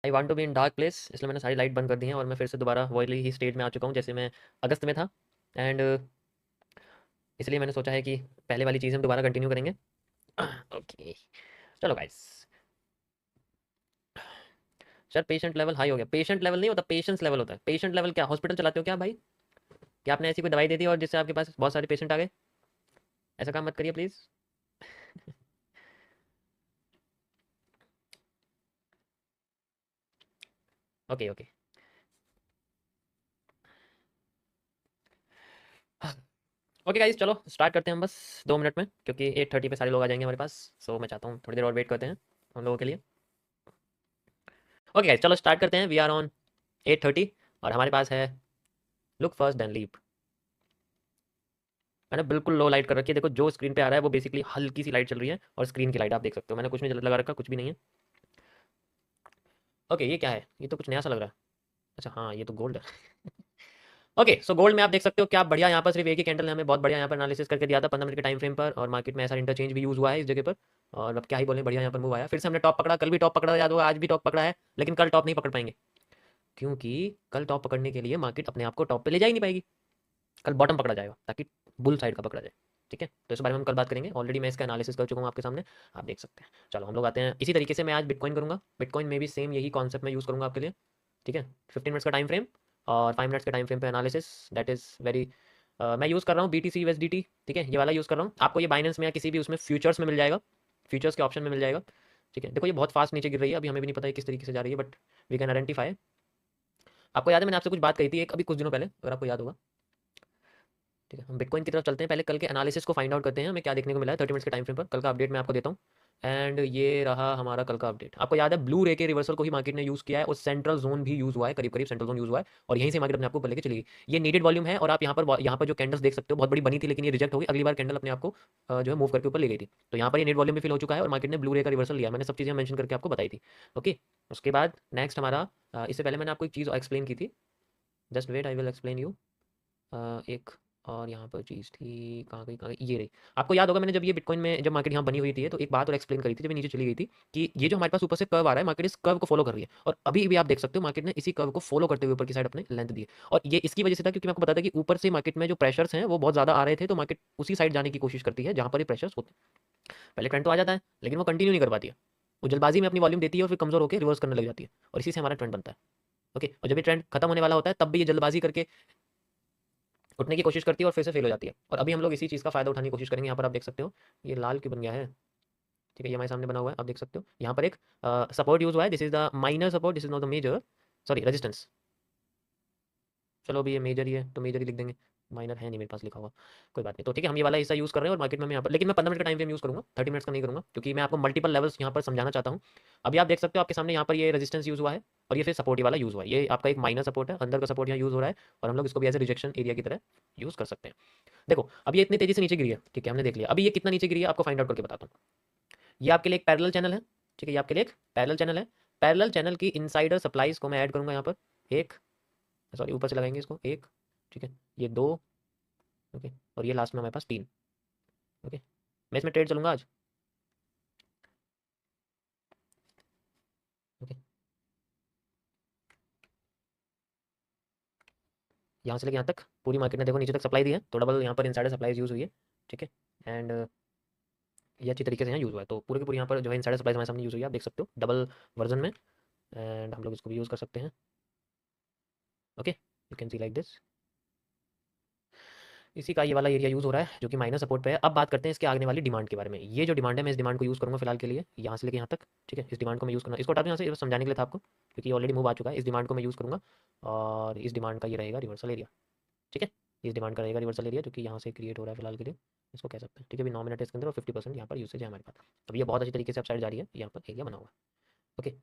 I want to be in dark place, इसलिए मैंने सारी लाइट बंद कर दी है और मैं फिर से दोबारा वही ही स्टेज में आ चुका हूँ जैसे मैं अगस्त में था। एंड इसलिए मैंने सोचा है कि पहले वाली चीज़ हम दोबारा कंटिन्यू करेंगे। ओके, चलो guys. Sir patient level high हो गया। पेशेंट लेवल नहीं होता, पेशेंस लेवल होता है। पेशेंट लेवल क्या, हॉस्पिटल चलाते हो क्या भाई? क्या आपने ऐसी कोई दवाई दे दी और जिससे आपके पास बहुत सारे पेशेंट आ गए? ऐसा काम मत करिए please. Okay okay. Okay guys, चलो स्टार्ट करते हैं हम बस 2 मिनट में, क्योंकि 8:30 पे सारे लोग आ जाएंगे हमारे पास। सो मैं चाहता हूँ थोड़ी देर और वेट करते हैं हम लोगों के लिए। ओके गाइस, चलो स्टार्ट करते हैं। वी आर ऑन 8:30 और हमारे पास है लुक फर्स्ट देन लीप। मैंने बिल्कुल लो लाइट कर रखी है। देखो जो स्क्रीन पे आ रहा है वो बेसिकली हल्की सी लाइट चल रही है और स्क्रीन की लाइट आप देख सकते हो। मैंने कुछ नहीं लगा रखा, कुछ भी नहीं है। ओके, ये क्या है? ये तो कुछ नया सा लग रहा है। अच्छा हाँ, ये तो गोल्ड है। ओके, सो गोल्ड में आप देख सकते हो क्या बढ़िया। यहाँ पर सिर्फ एक ही कैंडल ने हमें बहुत बढ़िया यहाँ पर एनालिसिस करके दिया था 15 मिनट के टाइम फ्रेम पर, और मार्केट में ऐसा इंटरचेंज भी यूज हुआ है इस जगह पर। और अब क्या ही बोले, बढ़िया यहाँ पर मूव आया। फिर से हमने टॉप पकड़ा, कल भी टॉप पकड़ा, याद होगा, आज भी टॉप पकड़ा है। लेकिन कल टॉप नहीं पकड़ पाएंगे, क्योंकि कल टॉप पकड़ने के लिए मार्केट अपने आप को टॉप पे ले जा ही नहीं पाएगी। कल बॉटम पकड़ा जाएगा ताकि बुल साइड का पकड़ा जाए। ठीक है, तो इस बारे में हम कल बात करेंगे। ऑलरेडी मैं इसका एनालिसिस कर चुका हूँ आपके सामने, आप देख सकते हैं। चलो हम लोग आते हैं इसी तरीके से। मैं आज बिटकॉइन करूँगा, बिटकॉइन में भी सेम यही कॉन्सेप्ट मैं यूज़ करूँगा आपके लिए। ठीक है, 15 मिनट्स का टाइम फ्रेम और 5 मिनट्स के टाइम फ्रेम पे एनालिसिस। दैट इज़ वेरी मैं यूज़ कर रहा हूँ BTC USDT। ठीक है, ये वाला यूज़ कर रहा हूँ। आपको ये बाइनेंस में या किसी भी उसमें फ्यूचर्स में मिल जाएगा, फ्यूचर्स के ऑप्शन में मिल जाएगा। ठीक है, देखो ये बहुत फास्ट नीचे गिर रही है, अभी हमें भी नहीं पता है किस तरीके से जा रही है, बट वी कैन आइडेंटिफाई। आपको याद है मैंने आपसे कुछ बात कही थी एक अभी कुछ दिनों पहले, अगर आपको याद होगा। ठीक है, हम बिटकॉइन की तरफ चलते हैं। पहले कल के एनालिसिस को फाइंड आउट करते हैं हमें क्या देखने को मिला है 30 मिनट्स के टाइम फ्रेम पर। कल का अपडेट मैं आपको देता हूँ। एंड ये रहा हमारा कल का अपडेट। आपको याद है ब्लू रे के रिवर्सल को ही मार्केट ने यूज़ किया है और सेंट्रल जोन भी यूज़ हुआ है, करीब करीब सेंट्रल जोन यूज़ हुआ है, और यहीं से मार्केट अपने आपको ऊपर लेके चली गई। ये नीडेड वॉल्यूम है और आप यहाँ पर जो कैंडल्स देख सकते हो बहुत बड़ी बनी थी, लेकिन ये रिजेक्ट हो गई। अगली बार कैंडल अपने आपको जो है मूव करके ऊपर ले गई थी। तो यहाँ पर ये नीड वॉल्यूम भी फिल हो चुका है और मार्केट ने ब्लू रे का रिवर्सल लिया। मैंने सब चीज़ें मेंशन करके आपको बताई थी। ओके, उसके बाद नेक्स्ट हमारा इससे पहले मैंने आपको एक चीज़ एक्सप्लेन की थी। Just wait, I will explain you. एक और यहाँ पर चीज़ थी, कहाँ गई, ये रही। आपको याद होगा मैंने जब ये बिटकॉइन में जब मार्केट यहाँ बनी हुई थी तो एक बात और एक्सप्लेन करी थी जब ये नीचे चली गई थी, कि ये जो हमारे पास ऊपर से कर्व आ रहा है, मार्केट इस कर्व को फॉलो कर रही है। और अभी भी आप देख सकते हो मार्केट ने इसी कर्व को फॉलो करते हुए ऊपर की साइड अपने लेंथ दी है। और ये इसकी वजह से था क्योंकि मैं आपको बताया था कि ऊपर से मार्केट में जो प्रेशर्स हैं वो बहुत ज़्यादा आ रहे थे, तो मार्केट उसी साइड जाने की कोशिश करती है जहाँ पर ये प्रेशर्स होते हैं। पहले ट्रेंड तो आ जाता है लेकिन वो कंटिन्यू नहीं कर पाती है। वो जल्दबाजी में अपनी वॉल्यूम देती है और फिर कमजोर होकर रिवर्स करने लग जाती है, और इसी से हमारा ट्रेंड बनता है। ओके, और जब ये ट्रेंड खत्म होने वाला होता है तब भी ये जल्दबाजी करके उठने की कोशिश करती है और फिर से फेल हो जाती है। और अभी हम लोग इसी चीज़ का फायदा उठाने की कोशिश करेंगे। यहाँ पर आप देख सकते हो ये लाल क्यों बन गया है। ठीक है, ये हमारे सामने बना हुआ है, आप देख सकते हो यहाँ पर एक सपोर्ट यूज हुआ है। This is the minor support, this is not the major, sorry resistance. चलो अभी ये मेजर ही है तो मेजर ही लिख देंगे, माइनर है नहीं मेरे पास लिखा हुआ। कोई बात नहीं, तो ठीक है हम ये वाला हिस्सा यूज़ कर रहे हैं और मार्केट में हम यहाँ पर, लेकिन मैं 15 मिनट का टाइम फ्रेम यूज़ करूँगा, 30 मिनट्स का नहीं करूँगा, क्योंकि मैं आपको मल्टीपल लेवल्स यहाँ पर समझाना चाहता हूँ। अभी आप देख सकते हो आपके सामने यहाँ पर ये रेजिस्टेंस यूज़ हुआ है और ये फिर सपोर्ट वाला यूज़ हुआ है। ये आपका एक माइनर सपोर्ट है, अंदर का सपोर्ट यहाँ यूज़ हो रहा है, और हम लोग इसको भी एज ए रिजेक्शन एरिया की तरह यूज़ कर सकते हैं। देखो अब ये इतनी तेजी से नीचे गिरी है, ठीक है हमने देख लिया। अभी ये कितना नीचे गिरी है आपको फाइंड आउट करके बताता हूँ। ये आपके लिए एक पैरेलल चैनल है। ठीक है, ये आपके लिए एक पैरेलल चैनल है। पैरेलल चैनल की इनसाइडर सप्लाईज को मैं ऐड करूंगा यहाँ पर। एक, सॉरी ऊपर से लगाएंगे इसको, एक, ठीक है, ये दो, ओके, और ये लास्ट में हमारे पास तीन। ओके, मैं इसमें ट्रेड चलूंगा आज। ओके, यहाँ से लेके यहाँ तक पूरी मार्केट ने देखो नीचे तक सप्लाई दी है, तो डबल यहाँ पर इनसाइडर सप्लाईज यूज़ हुई है। ठीक है, एंड ये अच्छी तरीके से यहाँ यूज़ हुआ है, तो पूरे के पूरे यहाँ पर जो है इनसाइडर सप्लाईज हमारे सामने यूज़ हुई है, आप देख सकते हो डबल वर्जन में। एंड हम लोग इसको भी यूज़ कर सकते हैं। Okay, you can C like this. इसी का ये वाला एरिया यूज़ हो रहा है जो कि माइनर सपोर्ट पे है। अब बात करते हैं इसके आगे वाली डिमांड के बारे में। ये जो डिमांड है मैं इस डिमांड को यूज़ करूँगा फिलहाल के लिए, यहाँ से लेके यहाँ तक। ठीक है, इस डिमांड को मैं यूज़ करूँगा, इसको हटा दूँ यहाँ से, ये बस समझाने के लिए था आपको, क्योंकि ऑलरेडी मूव आ चुका है। इस डिमांड को मैं यूज़ करूँगा और इस डिमांड का ये रहेगा रिवर्सल एरिया। ठीक है, इस डिमांड का रहेगा रिवर्सल एरिया जो कि यहाँ से क्रिएट हो रहा है फिलहाल के लिए, इसको कह सकते हैं। ठीक है, अभी 9 मिनट है इसके अंदर और 50% यहाँ पर यूसेज है हमारे पास। अब ये बहुत अच्छी तरीके से अपसाइड जा रही है, यहाँ पर एरिया बना हुआ है। ओके,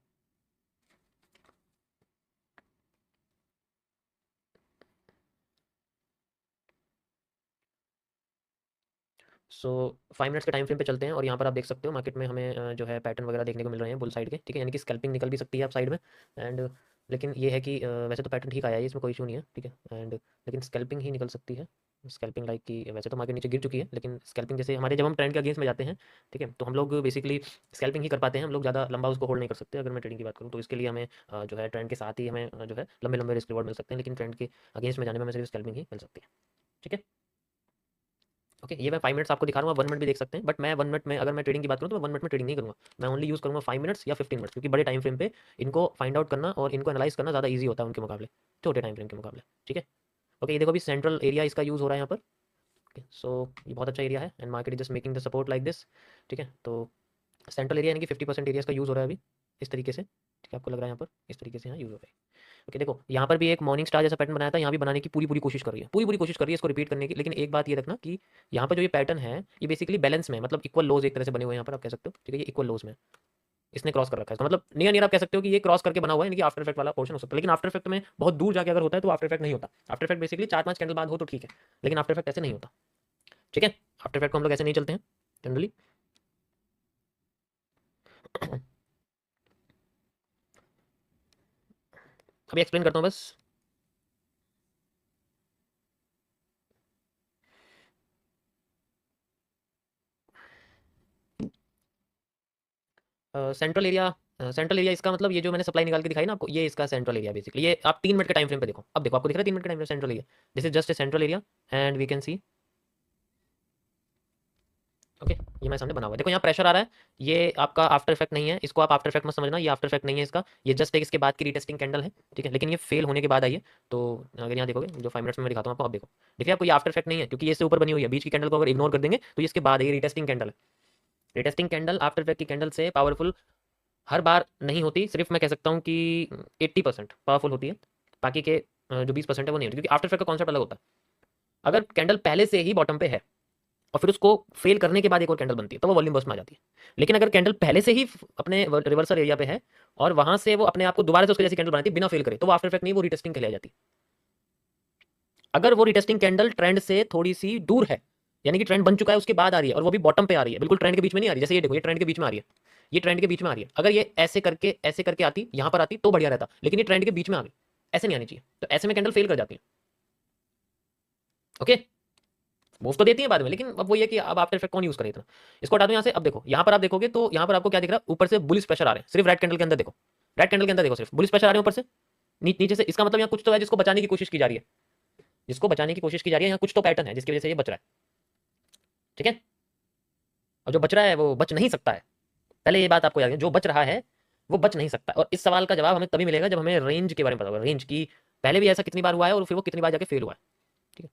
सो 5 मिनट्स के टाइम फ्रेम पे चलते हैं और यहाँ पर आप देख सकते हो मार्केट में हमें जो है पैटर्न वगैरह देखने को मिल रहे हैं बुल साइड के। ठीक है, यानी कि स्कैल्पिंग निकल भी सकती है आप साइड में। एंड लेकिन ये है कि वैसे तो पैटर्न ठीक आया है, इसमें कोई इशू नहीं है। ठीक है, एंड लेकिन स्कैल्पिंग ही निकल सकती है। स्कैल्पिंग लाइक की वैसे तो मार्केट नीचे गिर चुकी है, लेकिन स्कैल्पिंग जैसे हमारे जब हम ट्रेंड के अगेंस्ट में जाते हैं, ठीक है, तो हम लोग बेसिकली स्कैल्पिंग ही कर पाते हैं, हम लोग ज़्यादा लंबा उसको होल्ड नहीं कर सकते। अगर मैं ट्रेडिंग की बात करूँ तो इसके लिए हमें जो है ट्रेंड के साथ ही हमें जो है लंबे लंबे रिस्क रिवॉर्ड मिल सकते हैं, लेकिन ट्रेंड के अगेंस्ट में जाने में हमें सिर्फ स्कैल्पिंग ही मिल सकती है। ठीक है, ओके, ये मैं 5 मिनट्स आपको दिखा रहा हूँ, 1 मिनट भी देख सकते हैं, बट मैं 1 मिनट में, अगर मैं ट्रेडिंग की बात करूँ तो मैं 1 मिनट में ट्रेडिंग नहीं करूँगा, मैं ओनली यूज़ करूँगा 5 मिनट्स या 15 मिनट्स, क्योंकि बड़े टाइम फ्रेम पे इनको फाइंड आउट करना और इनको एनालाइज करना ज़्यादा ईजी होता है उनके मुकाबले, छोटे टाइम फ्रेम के मुकाबले। ठीक है, ओके, ये देखो अभी सेंट्रल एरिया इसका यूज़ हो रहा है यहाँ पर। ओके, सो ये बहुत अच्छा एरिया है and market is just making the support like this. ठीक है, तो सेंट्रल एरिया यानी कि 50% एरिया इसका यूज़ हो रहा है अभी इस तरीके से। ठीक है, आपको लग रहा है यहाँ पर इस तरीके से यहाँ यूज़ हो रहा है। ओके, देखो यहाँ पर भी एक मॉर्निंग स्टार जैसा पैटर्न बनाया था, यहाँ भी बनाने की पूरी पूरी कोशिश कर रही है, पूरी पूरी कोशिश कर रही है इसको रिपीट करने की। लेकिन एक बात ये रखना कि यहाँ पर जो ये पैटर्न है ये बेसिकली बैलेंस में है, मतलब इक्वल लोज एक तरह से बने हुए हैं यहाँ पर, आप कह सकते हो। ठीक है, ये इक्वल लोज में है, इसने क्रॉस कर रखा है, तो मतलब नियर नियर आप कह सकते हो कि ये क्रॉस करके बना हुआ है, यानी कि आफ्टर इफेक्ट वाला पोर्शन हो सकता है। लेकिन आफ्टर इफेक्ट में बहुत दूर जाके अगर होता है तो आफ्टर इफेक्ट नहीं होता। आफ्टर इफेक्ट बेसिकली 4-5 कैंडल बाद हो तो ठीक है, लेकिन आफ्टर इफेक्ट ऐसे नहीं होता। ठीक है, आफ्टर इफेक्ट को हम लोग ऐसे नहीं चलते हैं जनरली। अभी एक्सप्लेन करता हूँ बस। सेंट्रल एरिया इसका मतलब ये जो मैंने सप्लाई निकाल के दिखाई ना आपको, ये इसका सेंट्रल एरिया बेसिकली। ये आप 3 मिनट के टाइम फ्रेम पे देखो, अब देखो आपको दिख रहा है 3 मिनट के time frame central area, this is just a central area and we can see. Okay, ये मेरे सामने बना हुआ है, देखो यहाँ प्रेशर आ रहा है, ये आपका आफ्टर इफेक्ट नहीं है, इसको आप आफ्टर इफेक्ट मत समझना, ये आफ्टर इफेक्ट नहीं है इसका, ये जस्ट एक इसके बाद की रीटेस्टिंग कैंडल है। ठीक है, लेकिन ये फेल होने के बाद आई है। तो अगर यहाँ देखोगे जो 5 मिनट्स में मैं दिखाता हूँ आपको, आप देखो, देखिए आपको ये आफ्टर इफेक्ट नहीं है, क्योंकि ये इससे ऊपर बनी हुई है। बीच की कैंडल को अगर इग्नोर कर देंगे तो ये इसके बाद है, ये रीटेस्टिंग कैंडल है। रीटेस्टिंग कैंडल आफ्टर इफेक्ट की कैंडल से पावरफुल हर बार नहीं होती, सिर्फ मैं कह सकता हूँ कि 80% पावरफुल होती है, बाकी के जो 20% है वो नहीं होती, क्योंकि आफ्टर इफेक्ट का कॉन्सेप्ट अलग होता है। अगर कैंडल पहले से ही बॉटम पे है और फिर उसको फेल करने के बाद एक और कैंडल बनती है तो वो वॉल्यूम बस्ट में आ जाती है। लेकिन अगर कैंडल पहले से ही अपने रिवर्सल एरिया पे है और वहां से वो अपने आप को दोबारा से उसके जैसी कैंडल बनाती है बिना फेल करे, तो वो आफ्टर इफेक्ट नहीं, वो रिटेस्टिंग के लिए आ जाती है। अगर वो रिटेस्टिंग कैंडल ट्रेंड से थोड़ी सी दूर है, यानी कि ट्रेंड बन चुका है उसके बाद आ रही है और वो भी बॉटम पे आ रही है, बिल्कुल ट्रेंड के बीच में नहीं आ रही, जैसे ये देखो ये ट्रेंड के बीच में आ रही है, ये ट्रेंड के बीच में आ रही है, अगर ये ऐसे करके आती, यहां पर आती तो बढ़िया रहता, लेकिन ये ट्रेंड के बीच में आ गई, ऐसे नहीं आनी चाहिए, तो ऐसे में कैंडल फेल कर जाती है। ओके, वो उसको देती है बाद में, लेकिन अब वो ये कि अब आफ्टर इफेक्ट कौन यूज करे इतना। इसको हटा दो यहाँ से। अब देखो यहाँ पर आप देखोगे तो यहाँ पर आपको क्या दिख रहा है, ऊपर से बुलिश प्रेशर आ रहे हैं, सिर्फ रेड कैंडल के अंदर देखो, रेड कैंडल के अंदर देखो सिर्फ बुलिश प्रेशर आ रहे हैं ऊपर से नीचे से। इसका मतलब यहाँ कुछ तो है जिसको बचाने की कोशिश की जा रही है, जिसको बचाने की कोशिश की जा रही है, यहाँ कुछ तो पैटर्न है जिसकी वजह से ये बच रहा है। ठीक है, और जो बच रहा है वो बच नहीं सकता है, पहले ये बात आपको याद है, जो बच रहा है वो बच नहीं सकता। और इस सवाल का जवाब हमें तभी मिलेगा जब हमें रेंज के बारे में पता होगा, रेंज की पहले भी ऐसा कितनी बार हुआ है और फिर वो कितनी बार जाके फेल हुआ है। ठीक है,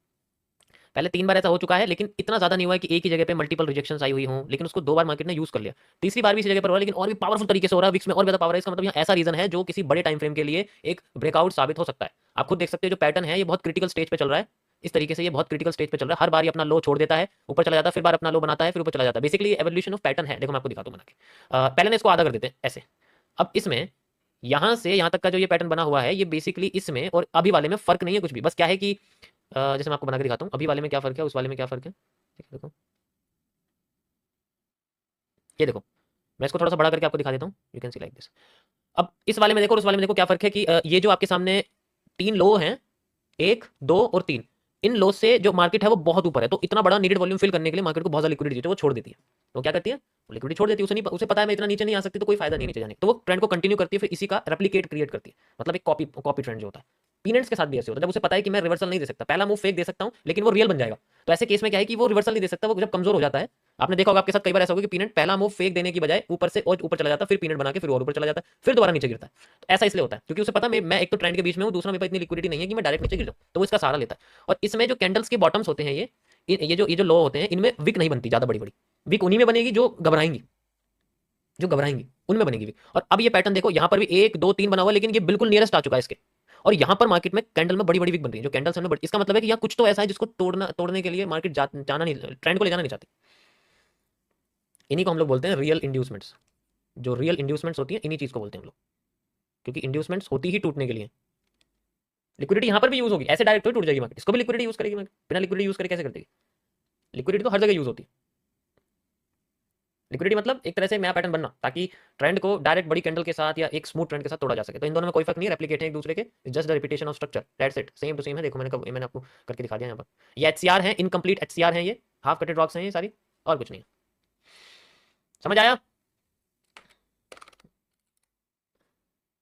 पहले 3 बार ऐसा हो चुका है, लेकिन इतना ज्यादा नहीं हुआ है कि एक ही जगह पे मल्टीपल रिजेक्शंस आई हुई हों, लेकिन उसको 2 बार मार्केट ने यूज कर लिया, तीसरी बार भी इसी जगह पर हो रहा है, लेकिन और भी पावरफुल तरीके से हो रहा है, विक्स में और ज्यादा पावर है। इसका मतलब यहाँ ऐसा रीजन है जो किसी बड़े टाइम फ्रेम के लिए एक ब्रेकआउट साबित हो सकता है। आप खुद देख सकते हो जो पैटर्न है ये बहुत क्रिटिकल स्टेज पे चल रहा है, इस तरीके से ये बहुत क्रिटिकल स्टेज पे चल रहा है, हर बार ये अपना लो छोड़ देता है, ऊपर चला जाता है, फिर बार अपना लो बनाता है, फिर ऊपर चला जाता है। बेसिकली ये एवोल्यूशन ऑफ पैटर्न है, देखो मैं आपको दिखाता हूँ बना के। पहले ना इसको आधा कर देते हैं ऐसे। अब इसमें यहाँ से यहाँ तक का जो ये पैटर्न बना हुआ है, ये बेसिकली इसमें और अभी वाले में फर्क नहीं है कुछ भी, बस क्या है कि जैसे मैं आपको बना के दिखाता हूँ, अभी वाले में क्या फर्क है, उस वाले में क्या फर्क है। ठीक है, देखो ये देखो, मैं इसको थोड़ा सा बड़ा करके आपको दिखा देता हूँ, you can C like this. अब इस वाले में देखो और उस वाले में देखो क्या फर्क है कि ये जो आपके सामने 3 लो हैं, 1 2 और 3, इन लो से जो मार्केट है वो बहुत ऊपर है, तो इतना बड़ा नीडेड वॉल्यूम फिल करने के लिए मार्केट को बहुत ज्यादा लिक्विडिटी चाहिए, वो छोड़ देती है। तो क्या करती है, वो लिक्विडिटी छोड़ देती है, उसे नहीं, उसे पता है मैं इतना नीचे नहीं आ सकती तो कोई फायदा नहीं नीचे जाने, तो वो ट्रेंड को कंटिन्यू करती है, फिर इसी का रेप्लिकेट क्रिएट करती है, मतलब एक कॉपी कॉपी ट्रेंड जो होता है। पीनेंट्स के साथ भी ऐसे होता है, जब उसे पता है कि मैं रिवर्सल नहीं दे सकता, पहला मूव फेक दे सकता हूं लेकिन वो रियल बन जाएगा, तो ऐसे केस में क्या है कि वो रिवर्सल नहीं दे सकता, वो जब कमजोर हो जाता है। आपने देखा होगा आपके साथ कई बार ऐसा होगा कि पीनेंट पहला मूव फेक देने की बजाय ऊपर से और ऊपर चला जाता है, फिर पीनेट बना के फिर और ऊपर चला जाता है, फिर दोबारा नीचे गिरता है। तो ऐसा इसलिए होता है क्योंकि उसे पता मैं एक तो ट्रेंड के बीच में हूं, दूसरा मेरे पास इतनी लिक्विडिटी नहीं है कि मैं डायरेक्ट नीचे गिर जाऊं, तो वो इसका सहारा लेता है। और इसमें जो कैंडल्स के बॉटम्स होते हैं, ये जो लो होते हैं, इनमें विक नहीं बनती ज्यादा बड़ी बड़ी, विक उन्हीं में बनेगी जो घबराएंगी, जो घबराएंगी उनमें बनेगी विक। और अब ये पैटर्न देखो, यहाँ पर भी 1 2 3 बना हुआ है, लेकिन ये बिल्कुल नियरेस्ट आ चुका है इसके, और यहाँ पर मार्केट में कैंडल में बड़ी बड़ी विक बन रही है, जो कैंडल्स में बड़ी, इसका मतलब है कि यहाँ कुछ तो ऐसा है जिसको तोड़ने के लिए मार्केट जाना नहीं, ट्रेंड को ले जाना नहीं चाहती। इन्हीं को हम लोग बोलते हैं रियल इंड्यूसमेंट्स। जो रियल इंड्यूसमेंट्स होती है इन्हीं चीज को बोलते हैं हम लोग, क्योंकि इंड्यूसमेंट्स होती ही टूटने के लिए। लिक्विडिटी यहाँ पर भी यूज होगी, ऐसे डायरेक्ट टूट जाएगी मार्केट, इसको भी लिक्विडिटी यूज करेगी मार्केट, बिना लिक्विडिटी यूज करे कैसे कर देगी। लिक्विडिटी तो हर जगह यूज होती है, लिक्विडिटी मतलब एक तरह से नया पैटर्न बनना, ताकि ट्रेंड को डायरेक्ट बड़ी कैंडल के साथ या एक स्मूथ ट्रेंड के साथ तोड़ा जा सके। तो इन दोनों में कोई फर्क नहीं है, रेप्लिकेट है एक दूसरे के, just the repetition of structure, that's it, same to same है। देखो मैंने आपको करके दिखा दिया यहाँ पर। ये एचसीआर है, इनकम्प्लीट एचसीआर है, ये हाफ कटेड रॉक्स हैं ये सारी, और कुछ नहीं है। समझ आया?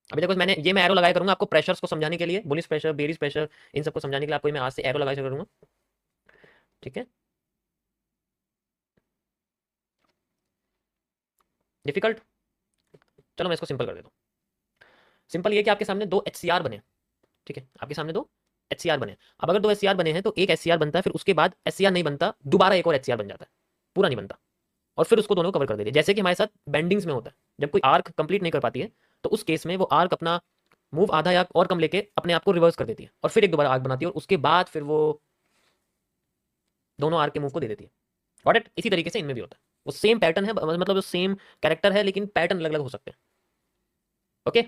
अभी देखो मैं एरो लगाया करूंगा आपको प्रेशर्स को समझाने के लिए, बुलिश प्रेशर, बेरिश प्रेशर, इन सबको समझाने के लिए आपको मैं आज से एरो लगाया करूंगा, ठीक है। डिफिकल्ट? चलो मैं इसको सिंपल कर देता हूँ। सिंपल ये कि आपके सामने दो एचसीआर बने, ठीक है, आपके सामने दो एचसीआर बने। अब अगर दो एचसीआर बने हैं तो एक एचसीआर बनता है, फिर उसके बाद एचसीआर नहीं बनता, दोबारा एक और एचसीआर बन जाता है, पूरा नहीं बनता, और फिर उसको दोनों कवर कर देते हैं। जैसे कि हमारे साथ बेंडिंग्स में होता है, जब कोई आर्क कंप्लीट नहीं कर पाती है तो उस केस में वो आर्क अपना मूव आधा या और कम लेके अपने आप को रिवर्स कर देती है, और फिर एक दोबारा आर्क बनाती है, और उसके बाद फिर वो दोनों आर्क के मूव को दे देती है। Got it? इसी तरीके से इनमें भी होता है, वो सेम पैटर्न है, मतलब वो सेम कैरेक्टर है, लेकिन पैटर्न अलग अलग हो सकते हैं। ओके,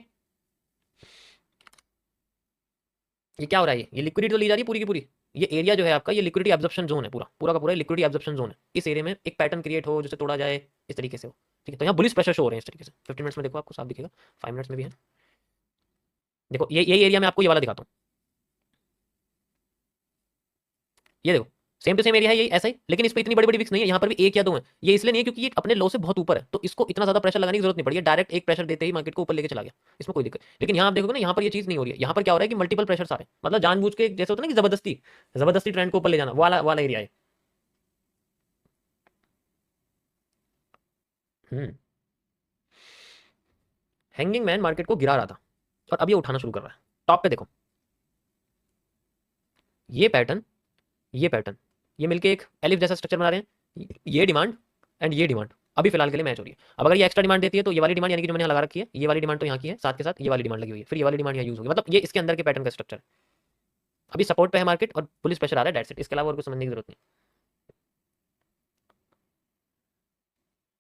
ये क्या हो रहा है, ये लिक्विडिटी तो ली जा रही है पूरी की पूरी। ये एरिया जो है आपका, ये लिक्विडिटी एब्जॉर्प्शन जोन है, पूरा पूरा का पूरा लिक्विडिटी एब्जॉर्प्शन जोन है। इस एरिया में एक पैटर्न क्रिएट हो जिसे तोड़ा जाए, इस तरीके से हो, ठीक है। तो यहाँ बुलिश प्रेशर शो हो रहे हैं इस तरीके से। 15 मिनट्स में देखो आपको साफ दिखेगा, 5 मिनट्स में भी है। देखो ये एरिया में आपको ये वाला दिखाता हूँ, ये देखो सेम टू सेम एरिया है यही ऐसा ही, लेकिन इस पर इतनी बड़ी बड़ी विक्स नहीं है, यहाँ पर भी एक या दो है। ये इसलिए नहीं है क्योंकि ये अपने लो से बहुत ऊपर है, तो इसको इतना ज्यादा प्रेशर लगाने की जरूरत नहीं पड़ी है, डायरेक्ट एक प्रेशर देते ही मार्केट को ऊपर लेके चला गया, इसमें कोई दिक्कत। लेकिन यहाँ आप देखोगे ना, यहाँ पर ये चीज नहीं हो रही है, यहाँ पर क्या हो रहा है कि मल्टीपल प्रेशर आ रहे हैं, मतलब जानबूझ के, जैसे होता है ना कि जबरदस्ती जबरदस्ती ट्रेंड को ऊपर ले जाना, वाला वाला एरिया है। हम्म, हैंगिंग मैन मार्केट को गिरा रहा था और अब ये उठाना शुरू कर रहा है। टॉप पे देखो, ये पैटर्न, ये पैटर्न, ये मिलके एक एलिफ जैसा स्ट्रक्चर बना रहे हैं, ये डिमांड एंड ये डिमांड अभी फिलहाल के लिए मैच हो रही है। अब अगर ये एक्स्ट्रा डिमांड देती है तो ये वाली डिमांड, यानी कि जो मैंने लगा रखी है, ये वाली डिमांड तो यहाँ की है, साथ के साथ ये वाली डिमांड लगी हुई है, फिर ये वाली डिमांड यहाँ यूज होगी, मतलब ये इसके अंदर के पैटर्न का स्ट्रक्चर है। अभी सपोर्ट पे है मार्केट और पुलिस प्रेशर आ रहा है, दैट्स इट, इसके अलावा और कुछ समझने की जरूरत नहीं।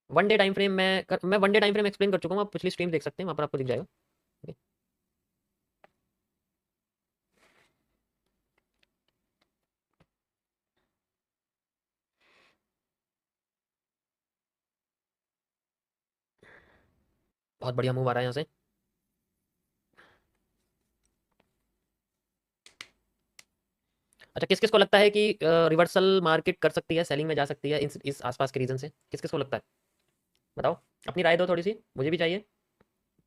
वन डे टाइम फ्रेम मैं one day time frame explain कर चुका हूँ, आप पिछली स्ट्रीम देख सकते हैं, वहाँ पर आपको दिख जाएगा। बहुत बढ़िया मूव आ रहा है यहाँ से। अच्छा, किस किस को लगता है कि रिवर्सल मार्केट कर सकती है, सेलिंग में जा सकती है इस आसपास के रीजन से? किस किस को लगता है, बताओ, अपनी राय दो थोड़ी सी, मुझे भी चाहिए।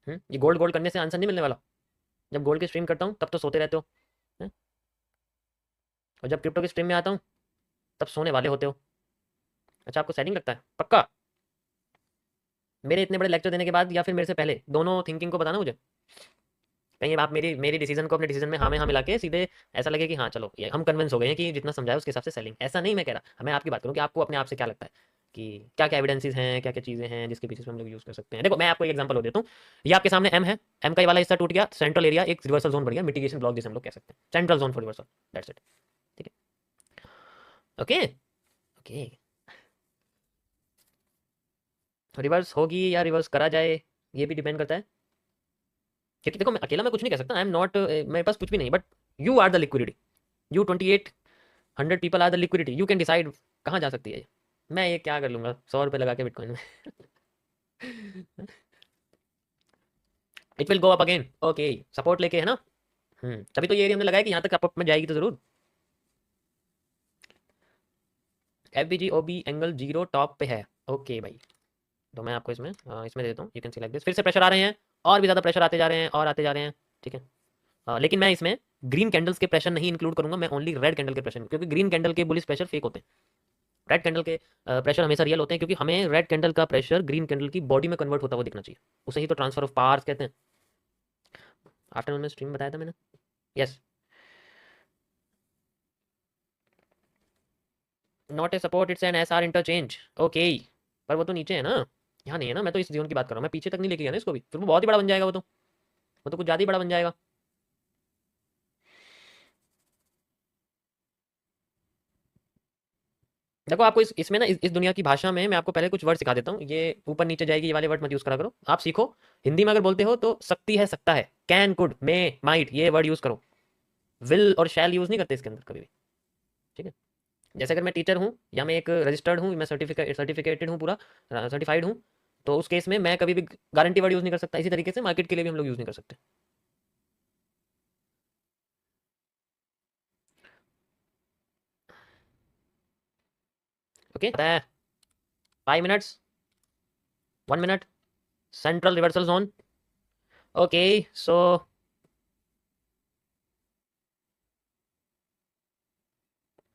ये गोल्ड गोल्ड करने से आंसर नहीं मिलने वाला। जब गोल्ड की स्ट्रीम करता हूँ तब तो सोते रहते हो, हैं? और जब क्रिप्टो की स्ट्रीम में आता हूँ तब सोने वाले होते हो। अच्छा, आपको सेलिंग लगता है पक्का? मेरे इतने बड़े लेक्चर देने के बाद या फिर मेरे से पहले, दोनों थिंकिंग को बताना मुझे। कहीं आप मेरी मेरी डिसीजन को अपने डिसीजन में हाँ में हाँ मिला के सीधे ऐसा लगे कि हाँ चलो ये हम कन्विंस हो गए हैं कि जितना समझाया उसके हिसाब से सेलिंग। ऐसा नहीं मैं कह रहा, मैं आपकी बात करूँ कि आपको अपने आप से क्या लगता है कि क्या क्या एविडेंसेस हैं, क्या क्या चीज़ें हैं जिसके बेसिस पे हम लोग यूज़ कर सकते हैं। देखो मैं आपको एक एग्जांपल हो देता हूँ। ये आपके सामने एम है, एम का ये वाला हिस्सा टूट गया, सेंट्रल एरिया एक रिवर्सल जोन बन गया, मिटिगेशन ब्लॉक जिसे हम लोग कह सकते हैं, central zone for reversal, that's it, ठीक है। ओके ओके, रिवर्स होगी या रिवर्स करा जाए ये भी डिपेंड करता है, क्योंकि देखो मैं अकेला मैं कुछ नहीं कह सकता, आई एम नॉट, मेरे पास कुछ भी नहीं, but you are the liquidity, you 2800 people are the liquidity, you can decide कहाँ जा सकती है ये। मैं ये क्या कर लूंगा 100 रुपये लगा के बिटकॉइन में। It will go up again, okay, support लेके है ना। तभी तो ये एरिया हमने लगाया कि यहाँ तक अप में जाएगी तो जरूर। एफ बी जी ओ बी एंगल 0 टॉप पे है, ओके भाई। तो मैं आपको इसमें दे देता हूँ, you can C like this, फिर से प्रेशर आ रहे हैं, और भी ज़्यादा प्रेशर आते जा रहे हैं और आते जा रहे हैं, ठीक है। लेकिन मैं इसमें ग्रीन कैंडल्स के प्रेशर नहीं इंक्लूड करूंगा, मैं ओनली रेड कैंडल के प्रेशर, क्योंकि ग्रीन कैंडल के बुलिश प्रेशर फेक होते हैं, रेड कैंडल के प्रेशर हमेशा रियल होते हैं, क्योंकि हमें रेड कैंडल का प्रेशर ग्रीन कैंडल की बॉडी में कन्वर्ट होता हुआ दिखना चाहिए, उसे ही तो ट्रांसफर ऑफ पावर्स कहते हैं। आफ्टरनून में स्ट्रीम बताया था मैंने, yes. Not a support, it's an S R interchange, okay. पर वो तो नीचे है ना, यहाँ नहीं है ना, मैं तो इस जोन की बात कर रहा हूँ, मैं पीछे तक नहीं लेके गया ना इसको भी, फिर वो बहुत ही बड़ा बन जाएगा, वो तो कुछ ज़्यादा ही बड़ा बन जाएगा। देखो आपको इसमें ना इस दुनिया की भाषा में मैं आपको पहले कुछ वर्ड सिखा देता हूँ, ये ऊपर नीचे जाएगी ये वाले वर्ड मत यूज करा करो, आप सीखो। हिंदी में अगर बोलते हो तो सकती है, सकता है, कैन, कुड, मे, माइट, ये वर्ड यूज करो। विल और शैल यूज नहीं करते इसके अंदर कभी भी, ठीक है। जैसे अगर मैं टीचर हूँ या मैं एक रजिस्टर्ड हूँ, मैं सर्टिफिकेटेड हूँ, पूरा सर्टिफाइड हूँ, तो उस केस में मैं कभी भी गारंटी वर्ड यूज़ नहीं कर सकता। इसी तरीके से मार्केट के लिए भी हम लोग यूज़ नहीं कर सकते। Okay, 5 minutes, 1 minute, central reversal zone. Okay, so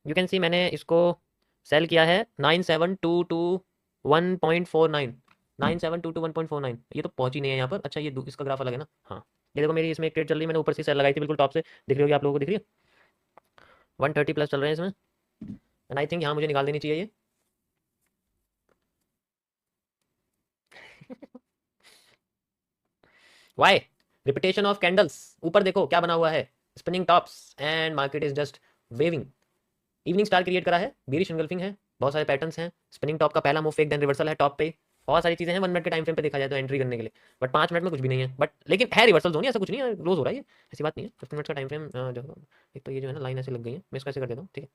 you can सी मैंने इसको सेल किया है 9722 1.49, 9722 1.49। ये तो पहुंच ही नहीं है यहाँ पर। अच्छा, ये इसका ग्राफ अलग है ना। हाँ, ये देखो मेरी इसमें एक ट्रेड चल रही है, मैंने ऊपर से सेल लगाई थी बिल्कुल टॉप से, दिख रही होगी आप लोगों को, दिख रही है 130 प्लस चल रहे हैं इसमें, एंड आई थिंक यहाँ मुझे निकाल देनी चाहिए ये। वाई? रिपीटेशन ऑफ कैंडल्स, ऊपर देखो क्या बना हुआ है, spinning tops and market is just waving. Evening star create करा है, बीरिश एंगल्फिंग है, बहुत सारे पैटर्न्स हैं, स्पिनिंग टॉप का पहला मूव फेक देन रिवर्सल है टॉप पे, बहुत सारी चीजें हैं 1 मिनट के टाइम फ्रेम पे देखा जाए तो एंट्री करने के लिए। बट 5 मिनट में कुछ भी नहीं है, बट लेकिन है रिवर्सल जोन, ऐसा कुछ नहीं है रोज हो रहा है ये, ऐसी बात नहीं है। 15 मिनट का टाइम फ्रेम जो, एक तो ये जो है ना लाइन ऐसे लग गई है, मैं इसको ऐसे कर देता हूँ, ठीक है,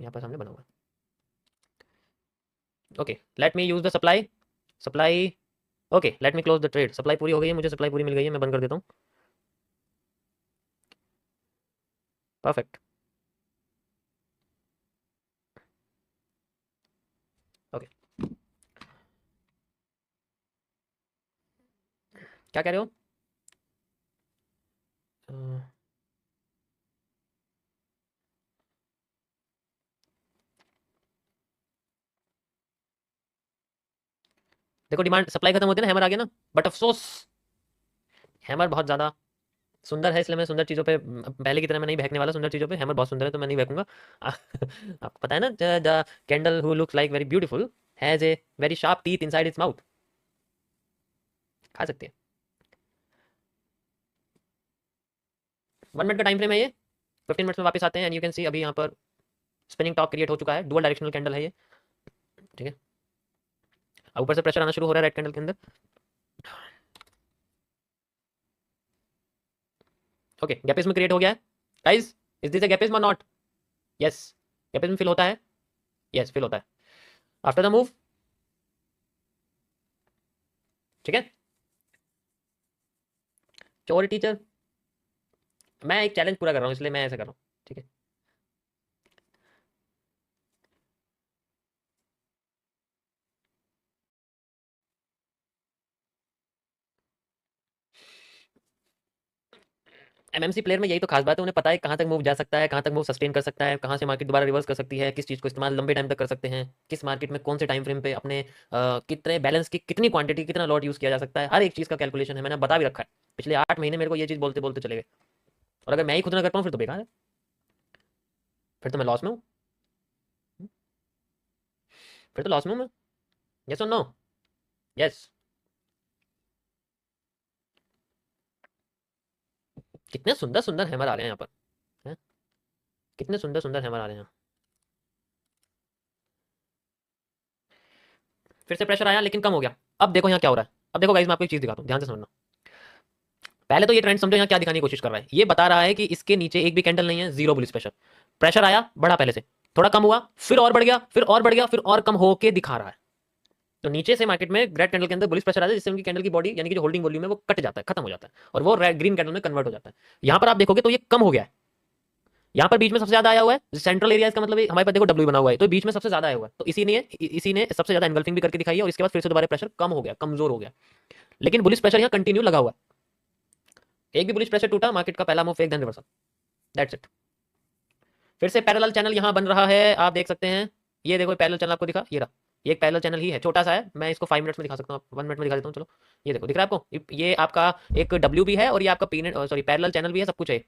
यहाँ पर सामने बना हुआ है। Okay, let me use the supply, supply. Okay, let me close the trade. Supply पूरी हो गई है, मुझे सप्लाई पूरी मिल गई है, मैं बंद कर देता हूँ। परफेक्ट। ओके, क्या कह रहे हो? अ, देखो डिमांड सप्लाई खत्म होती है ना, हैमर आ गया ना, बट अफसोस हैमर बहुत ज़्यादा सुंदर है, इसलिए मैं सुंदर चीज़ों पे पहले की तरह मैं नहीं बहकने वाला। सुंदर चीज़ों पे हैमर बहुत सुंदर है तो मैं नहीं बहकूंगा। आपको पता है ना, the candle who looks like very beautiful has a very sharp teeth inside its mouth. खा सकती है। 1 मिनट का टाइम फ्रेम है ये, 15 मिनट्स में वापस आते हैं एंड यू कैन सी अभी यहाँ पर स्पिनिंग टॉप क्रिएट हो चुका है, डुअल डायरेक्शनल कैंडल है ये, ठीक है। ऊपर से प्रेशर आना शुरू हो रहा है रेड कैंडल के अंदर। ओके, गैपिज्म क्रिएट हो गया है गाइस, इज दिस अ गैपिज्म और नॉट? यस, गैपिज्म फिल होता है, यस फिल होता है आफ्टर द मूव, ठीक है। चोर टीचर, मैं एक चैलेंज पूरा कर रहा हूँ इसलिए मैं ऐसा कर रहा हूँ, ठीक है। एमएमसी प्लेयर में यही तो खास बात है, उन्हें पता है कहाँ तक मूव जा सकता है, कहाँ तक मूव सस्टेन कर सकता है, कहाँ से मार्केट दोबारा रिवर्स कर सकती है, किस चीज़ को इस्तेमाल लंबे टाइम तक कर सकते हैं, किस मार्केट में कौन से टाइम फ्रेम पे अपने कितने बैलेंस की कितनी क्वांटिटी कितना लॉट यूज़ किया जा सकता है, हर एक चीज़ का कैलकुलेशन है, मैंने बता भी रखा है। पिछले 8 महीने मेरे को ये चीज़ बोलते बोलते चले गए, और अगर मैं ही खुद ना कर पाऊँ फिर तो बेकार है, फिर तो मैं लॉस में हूँ, फिर तो लॉस में हूँ मैं। यस और नो? यस। कितने सुंदर सुंदर हैमर आ रहे हैं यहाँ पर, हैं? कितने सुंदर सुंदर हैमर आ रहे हैं। फिर से प्रेशर आया लेकिन कम हो गया। अब देखो यहाँ क्या हो रहा है, अब देखो गाइस मैं आपको एक चीज़ दिखाता हूँ, ध्यान से समझना। पहले तो ये ट्रेंड समझो, यहाँ क्या दिखाने की कोशिश कर रहा है, ये बता रहा है कि इसके नीचे एक भी कैंडल नहीं है, जीरो बुलिश प्रेशर। प्रेशर आया, बढ़ा पहले से, थोड़ा कम हुआ, फिर और बढ़ गया, फिर और बढ़ गया, फिर और कम होके दिखा रहा है। तो नीचे से मार्केट में रेड कैंडल के अंदर बुलिश प्रेशर आता है, जिससे उनकी कैंडल की बॉडी यानी कि जो होल्डिंग वॉल्यूम है वो कट जाता है, खत्म हो जाता है, और वो रेड ग्रीन कैंडल में कन्वर्ट हो जाता है। यहाँ पर आप देखोगे तो ये कम हो गया है, यहाँ पर बीच में सबसे ज्यादा आया हुआ है सेंट्रल एरिया, इसका मतलब हमारे पास देखो डब्ल्यू बना हुआ है, तो बीच में सबसे ज्यादा आया हुआ है, तो इसी ने सबसे ज्यादा एंगल्फिंग भी करके दिखाई है, और इसके बाद फिर से दोबारा प्रेशर कम हो गया, कमजोर हो गया। लेकिन बुलिश प्रेशर यहाँ कंटिन्यू लगा हुआ है, एक भी बुलिश प्रेशर टूटा, मार्केट का पहला move fake then reversal, that's it. फिर से पैरेलल चैनल यहाँ बन रहा है, आप देख सकते हैं, ये देखो पैरेलल चैनल आपको दिखा, ये रहा, ये एक पैरेलल चैनल ही है, छोटा सा है, मैं इसको 5 मिनट्स में दिखा सकता हूँ, 1 मिनट में दिखा देता हूँ, चलो। ये देखो दिख रहा है आपको, ये आपका एक डब्ल्यू भी है और ये आपका पीनेट सॉरी पैरेलल चैनल भी है, सब कुछ है,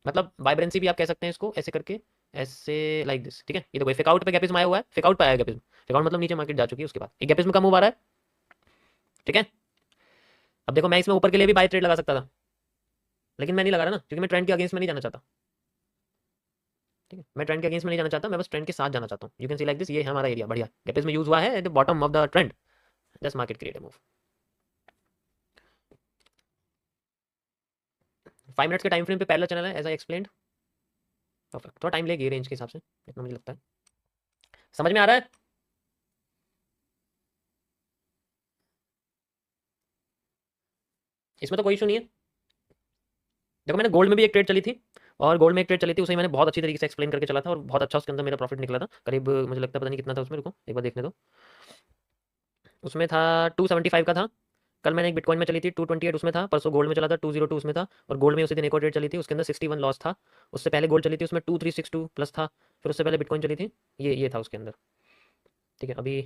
मतलब वाइब्रेंसी भी आप कह सकते हैं इसको, ऐसे करके, ऐसे लाइक दिस, ठीक है। ये देखो फेकआउट पे गैपिज्म आया हुआ है, फेकआउट पे आया गैपिज्म, फेकआउट मतलब नीचे मार्केट जा चुकी है, उसके बाद एक गैपिज्म का मूव आ रहा है, ठीक है। अब देखो मैं इसमें ऊपर के लिए भी बाय ट्रेड लगा सकता था, लेकिन मैं नहीं लगा रहा ना, क्योंकि मैं ट्रेंड के अगेंस्ट में नहीं जाना चाहता, ठीक है। मैं ट्रेंड के अगेंस्ट में नहीं जाना चाहता, मैं बस ट्रेंड के साथ जाना चाहता हूँ। You can C like this, ये है हमारा एरिया, बढ़िया गैपिज्म में यूज हुआ है at the bottom of the trend, just market create a move. 5 minutes के टाइम फ्रेम पे पैरेलल चैनल है, एज आई एक्सप्लेन्ड, परफेक्ट। थोड़ा टाइम लेगी रेंज के हिसाब से, इतना मुझे लगता है। समझ में आ रहा है? इसमें तो कोई इशू नहीं है। देखो मैंने गोल्ड में भी एक ट्रेड चली थी, और गोल्ड में एक ट्रेड चली थी, उसे मैंने बहुत अच्छी तरीके से एक्सप्लेन करके चला था, और बहुत अच्छा उसके अंदर मेरा प्रॉफिट निकला था। करीब मुझे लगता है, पता नहीं कितना था उसमें, रुको एक बार देखने दो। उसमें था 275 का था। कल मैंने एक बिटकॉइन में चली थी 228 उसमें था, परसों गोल्ड में चला था 202 उसमें था, और गोल्ड में उसी दिन एक और ट्रेड चली थी, उसके अंदर 61 लॉस था। उससे पहले गोल्ड चली थी, उसमें 2362 प्लस था। फिर उससे पहले बिटकॉइन चली थी, ये था उसके अंदर। ठीक है, अभी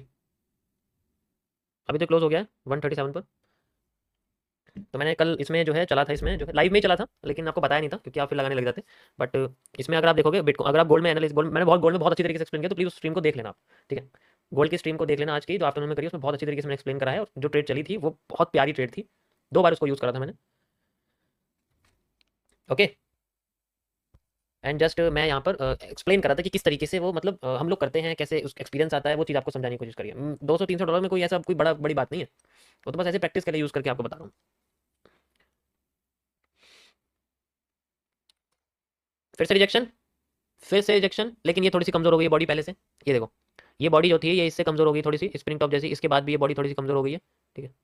अभी तो क्लोज हो गया है 137 पर। तो मैंने कल इसमें जो है चला था, इसमें जो है लाइव में ही चला था, लेकिन आपको बताया नहीं था क्योंकि आप फिर लगाने लग जाते। बट इसमें अगर आप देखोगे बिटकॉइन, अगर आप गोल्ड में एनालिस, गोल्ड मैंने बहुत, गोल्ड में बहुत अच्छी तरीके से एक्सप्लेन किया, तो प्लीज़ उस स्ट्रीम को देख लेना आप। ठीक है, गोल्ड की स्ट्रीम को देख लेना आज की, जो आफ्टरनून में करी, उसमें बहुत अच्छी तरीके से मैंने एक्सप्लेन करा है, और जो ट्रेड चली थी वो बहुत प्यारी ट्रेड थी। 2 बार उसको यूज़ करा था मैंने। ओके, एंड जस्ट मैं यहाँ पर एक्सप्लेन करा था कि किस तरीके से वो, मतलब हम लोग करते हैं, कैसे उस एक्सपीरियंस आता है, वो चीज़ आपको समझाने की कोशिश करिए। $200-300 में कोई ऐसा कोई बड़ी बात नहीं है, वो तो बस ऐसे प्रैक्टिस के लिए यूज़ करके आपको बता रहा हूँ। फिर से रिजेक्शन, फिर से रिजेक्शन, लेकिन ये थोड़ी सी कमजोर हो गई है बॉडी पहले से। ये देखो, ये बॉडी जो थी ये इससे कमजोर हो गई थोड़ी सी, स्प्रिंग टॉप जैसी, इसके बाद भी ये बॉडी थोड़ी सी कमजोर हो गई है। ठीक है,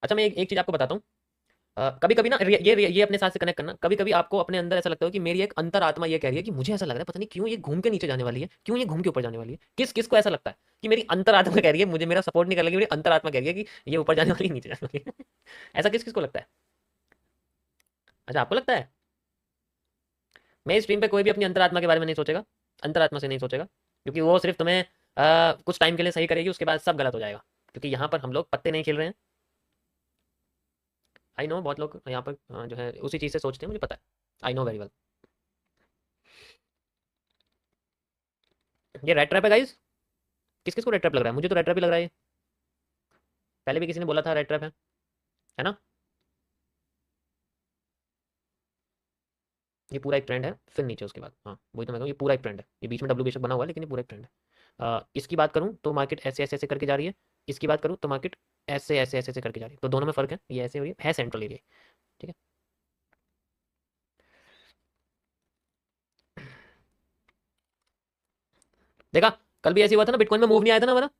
अच्छा मैं एक चीज आपको बताता हूँ। कभी कभी ना ये अपने साथ से कनेक्ट करना, कभी कभी आपको अपने अंदर ऐसा लगता है कि मेरी एक अंतर आत्मा ये कह रही है कि मुझे ऐसा लग रहा है पता नहीं क्यों ये घूम के नीचे जाने वाली है, क्यों ये घूम के ऊपर जाने वाली है। किस किस को ऐसा लगता है कि मेरी अंतर आत्मा कह रही है, मुझे मेरा सपोर्ट नहीं कर रही, मेरी अंतर आत्मा कह रही है कि ये ऊपर जाने वाली है, नीचे जाने वाली है। ऐसा किस किस को लगता है? अच्छा, आपको लगता है? मेरी स्ट्रीम पे कोई भी अपनी अंतरात्मा के बारे में नहीं सोचेगा, अंतरात्मा से नहीं सोचेगा, क्योंकि वो सिर्फ तुम्हें कुछ टाइम के लिए सही करेगी, उसके बाद सब गलत हो जाएगा। क्योंकि यहाँ पर हम लोग पत्ते नहीं खेल रहे हैं। आई नो बहुत लोग यहाँ पर जो है उसी चीज़ से सोचते हैं, मुझे पता है, आई नो वेरी वेल। ये रेड ट्रैप है गाइस, किस किस को रेड ट्रैप लग रहा है? मुझे तो रेड ट्रैप ही लग रहा है ये। पहले भी किसी ने बोला था रेड ट्रैप है ना? ये पूरा एक ट्रेंड है, फिर नीचे उसके बाद, हाँ वही तो मैं कहूँ, ये पूरा एक ट्रेंड है, ये बीच में डब्ल्यू बेशक बना हुआ है, लेकिन ये पूरा एक ट्रेंड है। इसकी बात करूँ तो मार्केट ऐसे ऐसे ऐसे करके जा रही है, इसकी बात करूँ तो मार्केट ऐसे ऐसे ऐसे ऐसे करके जा रही है, तो दोनों में फर्क है, ये ऐसे हो रही है सेंट्रल एरिया। ठीक है, देखा, कल भी ऐसे हुआ था ना, बिटकॉइन में मूव नहीं आया था ना हमारा,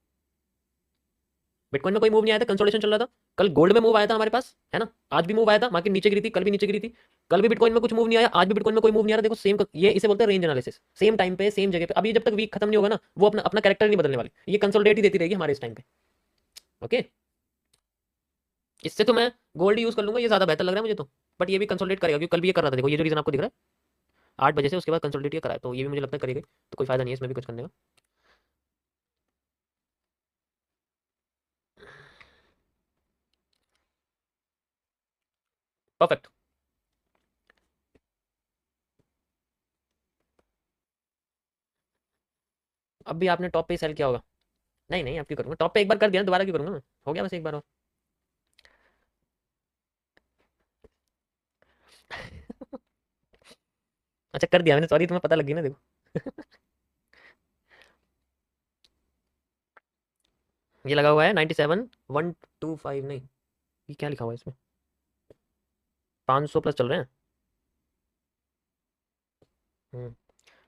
बिटकॉइन में कोई मूव नहीं आया था, कंसोलिडेशन चल रहा था। कल गोल्ड में मूव आया था हमारे पास, है ना? आज भी मूव आया था, मार्केट नीचे गिरी थी, कल भी नीचे गिरी थी। कल भी बिटकॉइन में कुछ मूव नहीं आया, आज भी बिटकॉइन में कोई मूव नहीं आ रहा। देखो सेम, ये इसे बोलते हैं रेंज एनालिसिस, सेम टाइम पे सेम जगह पे। अभी जब तक वीक खत्म नहीं होगा ना, वो अपना अपना कैरेक्टर नहीं बदलने वाली, ये कंसोलिडेट ही देती रहेगी हमारे इस टाइम पे। ओके, इससे तो मैं गोल्ड यूज कर लूंगा, ये ज्यादा बेहतर लग रहा है मुझे तो। बट ये भी कंसोलिडेट करेगा, क्योंकि कल भी ये कर रहा था, देखो ये जो रीजन आपको दिख रहा है, 8 बजे से उसके बाद कंसोलिडेट ये करा है, तो ये भी मुझे लगता है करेगा, तो कोई फायदा नहीं है इसमें भी कुछ करने का। परफेक्ट। अब भी आपने टॉप पे सेल किया होगा। नहीं नहीं, अब क्यों करूंगा, टॉप पे एक बार कर दिया, दोबारा क्यों करूंगा मैं? हो गया बस एक बार और। अच्छा कर दिया मैंने, सॉरी, तुम्हें पता लग गई ना, देखो। ये लगा हुआ है 97 125, नहीं, ये क्या लिखा हुआ है इसमें? 500 प्लस चल रहे हैं।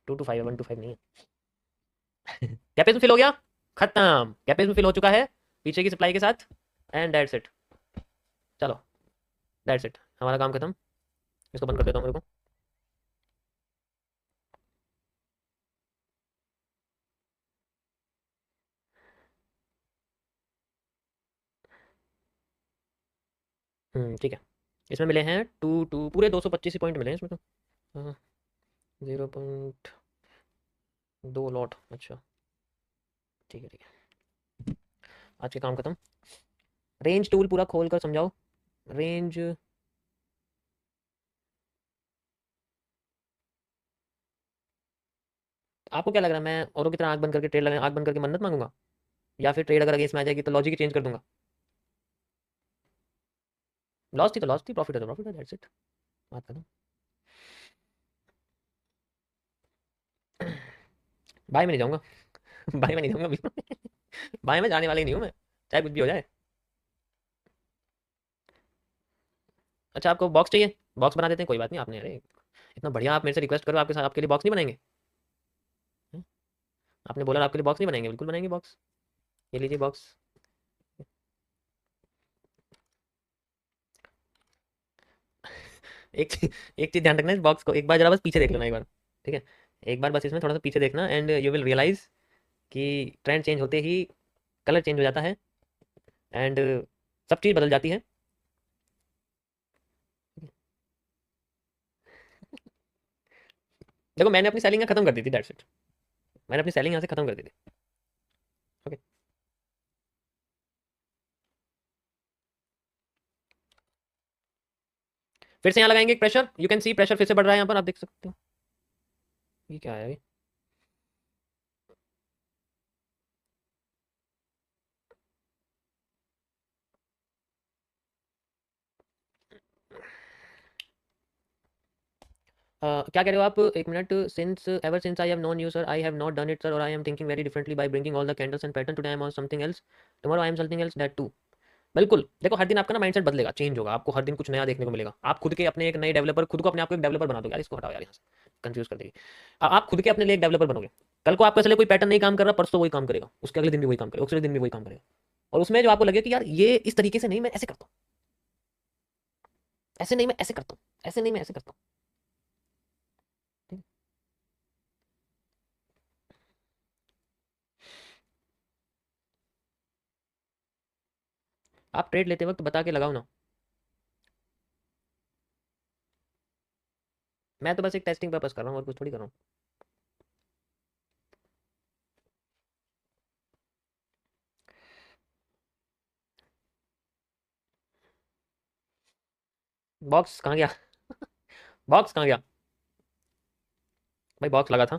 225 है, 125 नहीं है। कैपेस में फिल हो गया, खत्म, कैपेस में फिल हो चुका है पीछे की सप्लाई के साथ, एंड दैट्स इट। चलो, दैट्स इट, हमारा काम खत्म। इसको बंद कर देता हूँ मेरे को। ठीक है, इसमें मिले हैं टू टू पूरे 225 पॉइंट मिले हैं इसमें तो। हाँ, 0.2 लॉट, अच्छा। ठीक है ठीक है, आज के काम खत्म। रेंज टूल पूरा खोल कर समझाओ, रेंज। आपको क्या लग रहा है, मैं औरों की तरह आंख बंद करके ट्रेड लगा, आंख बंद करके मन्नत मांगूंगा? या फिर ट्रेड अगर अगेंस्ट में आ जाएगी तो लॉजिक ही चेंज कर दूंगा? लॉस थी तो लॉस थी, प्रॉफिट है तो प्रॉफिट है, दैट्स इट, बात खत्म। बाय में नहीं जाऊंगा। बाय में नहीं जाऊंगा अभी। बाय में जाने वाली नहीं हूँ मैं, चाहे कुछ भी हो जाए। अच्छा आपको बॉक्स चाहिए, बॉक्स बना देते हैं, कोई बात नहीं। आपने अरे इतना बढ़िया, आप मेरे से रिक्वेस्ट करो, आपके साथ आपके लिए बॉक्स नहीं बनाएंगे? हैं? आपने बोला आपके लिए बॉक्स नहीं बनाएंगे, बिल्कुल बनाएंगे बॉक्स। ये लीजिए बॉक्स। एक एक चीज़ ध्यान रखना, इस बॉक्स को एक बार जरा बस पीछे देख लेना एक बार, ठीक है? एक बार बस इसमें थोड़ा सा पीछे देखना एंड यू विल रियलाइज कि ट्रेंड चेंज होते ही कलर चेंज हो जाता है एंड सब चीज़ बदल जाती है। देखो मैंने अपनी सेलिंग खत्म कर दी थी, दैट्स इट। मैंने अपनी सेलिंग यहाँ से खत्म कर दी थी। ओके, फिर से यहाँ लगाएंगे pressure, you can C pressure फिर से बढ़ रहा है यहाँ पर, आप देख सकते हो। ये क्या है अभी? क्या कह रहे हो आप? एक minute. Since ever since I have known you sir, I have not done it sir, और I am thinking very differently by bringing all the candles and pattern, today I am on something else, tomorrow I am something else that too. बिल्कुल, देखो हर दिन आपका ना mindset बदलेगा, change होगा, आपको हर दिन कुछ नया देखने को मिलेगा। आप खुद के अपने एक नए डेवलपर, खुद को अपने आप को एक डेवलपर बना दो। यार इसको हटाओ यार, यहाँ से कंफ्यूज कर देगी। आप खुद के अपने लिए एक डेवलपर बनोगे। कल को आपका चले कोई पैटर्न नहीं काम कर रहा, परसों वही काम करेगा, उसके अगले दिन भी वही काम करेगा, उसके अगले दिन भी वही काम करेगा। और उसमें जो आपको लगे कि यार ये इस तरीके से नहीं, मैं ऐसे करता हूँ, ऐसे नहीं मैं ऐसे करता हूँ, ऐसे नहीं मैं ऐसे करता हूँ। ठीक है? आप ट्रेड लेते वक्त बता के लगाओ ना। मैं तो बस एक टेस्टिंग पर्पस कर रहा हूँ, और कुछ थोड़ी कर रहा हूँ। बॉक्स कहाँ गया? बॉक्स कहाँ गया? भाई बॉक्स लगा था।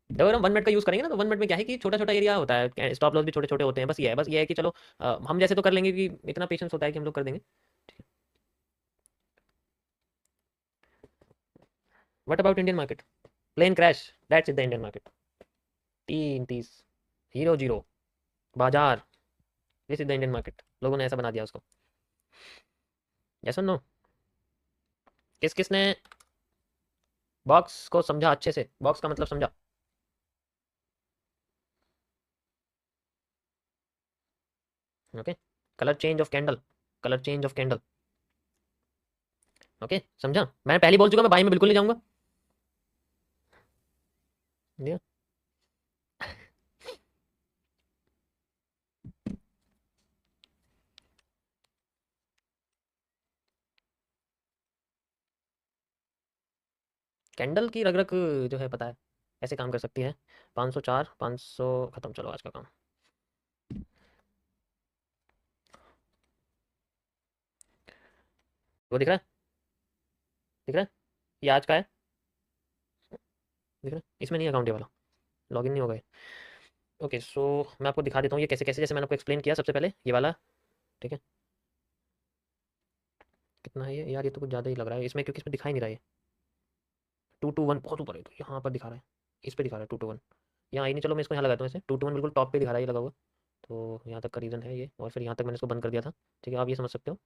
जब अगर हम 1 मिनट का यूज़ करेंगे ना, तो 1 मिनट में क्या है कि छोटा छोटा एरिया होता है, स्टॉप लॉस भी छोटे छोटे होते हैं। बस ये है कि चलो हम जैसे तो कर लेंगे, कि इतना पेशेंस होता है कि हम लोग कर देंगे। What about Indian market? Plane crash, that's is the Indian market. 3 30 0 0 बाजार, this is the Indian market. लोगों ने ऐसा बना दिया उसको। यस और नो? किस किसने बॉक्स को समझा अच्छे से, बॉक्स का मतलब समझा? Okay, colour change of candle, colour change of candle. Okay समझा? मैं पहले बोल चुका, मैं बाई में बिल्कुल नहीं जाऊंगा। कैंडल की रग रग जो है पता है, ऐसे काम कर सकती है। 504 500 खत्म, चलो आज का काम। वो दिख रहा है? दिख रहा है? ये आज का है, दिख रहा है? इसमें नहीं अकाउंट ये वाला, लॉगिन नहीं होगा ये। ओके सो मैं आपको दिखा देता हूँ ये कैसे कैसे, जैसे मैंने आपको एक्सप्लेन किया सबसे पहले ये वाला। ठीक है, कितना है ये यार? ये तो कुछ ज़्यादा ही लग रहा है इसमें, क्योंकि इसमें दिखाई नहीं रहा है। 221 बहुत ऊपर है, तो यहाँ पर दिखा रहा है, इस पर दिखा रहा है 221। यहाँ आई नहीं, चलो मैं इसको यहाँ लगाता हूँ, ऐसे 221 बिल्कुल टॉप पे दिखा रहा है ये लगा हुआ। तो यहाँ तक का रीज़न है ये, और फिर यहाँ तक मैंने इसको बंद कर दिया था। ठीक है, आप ये समझ सकते हो।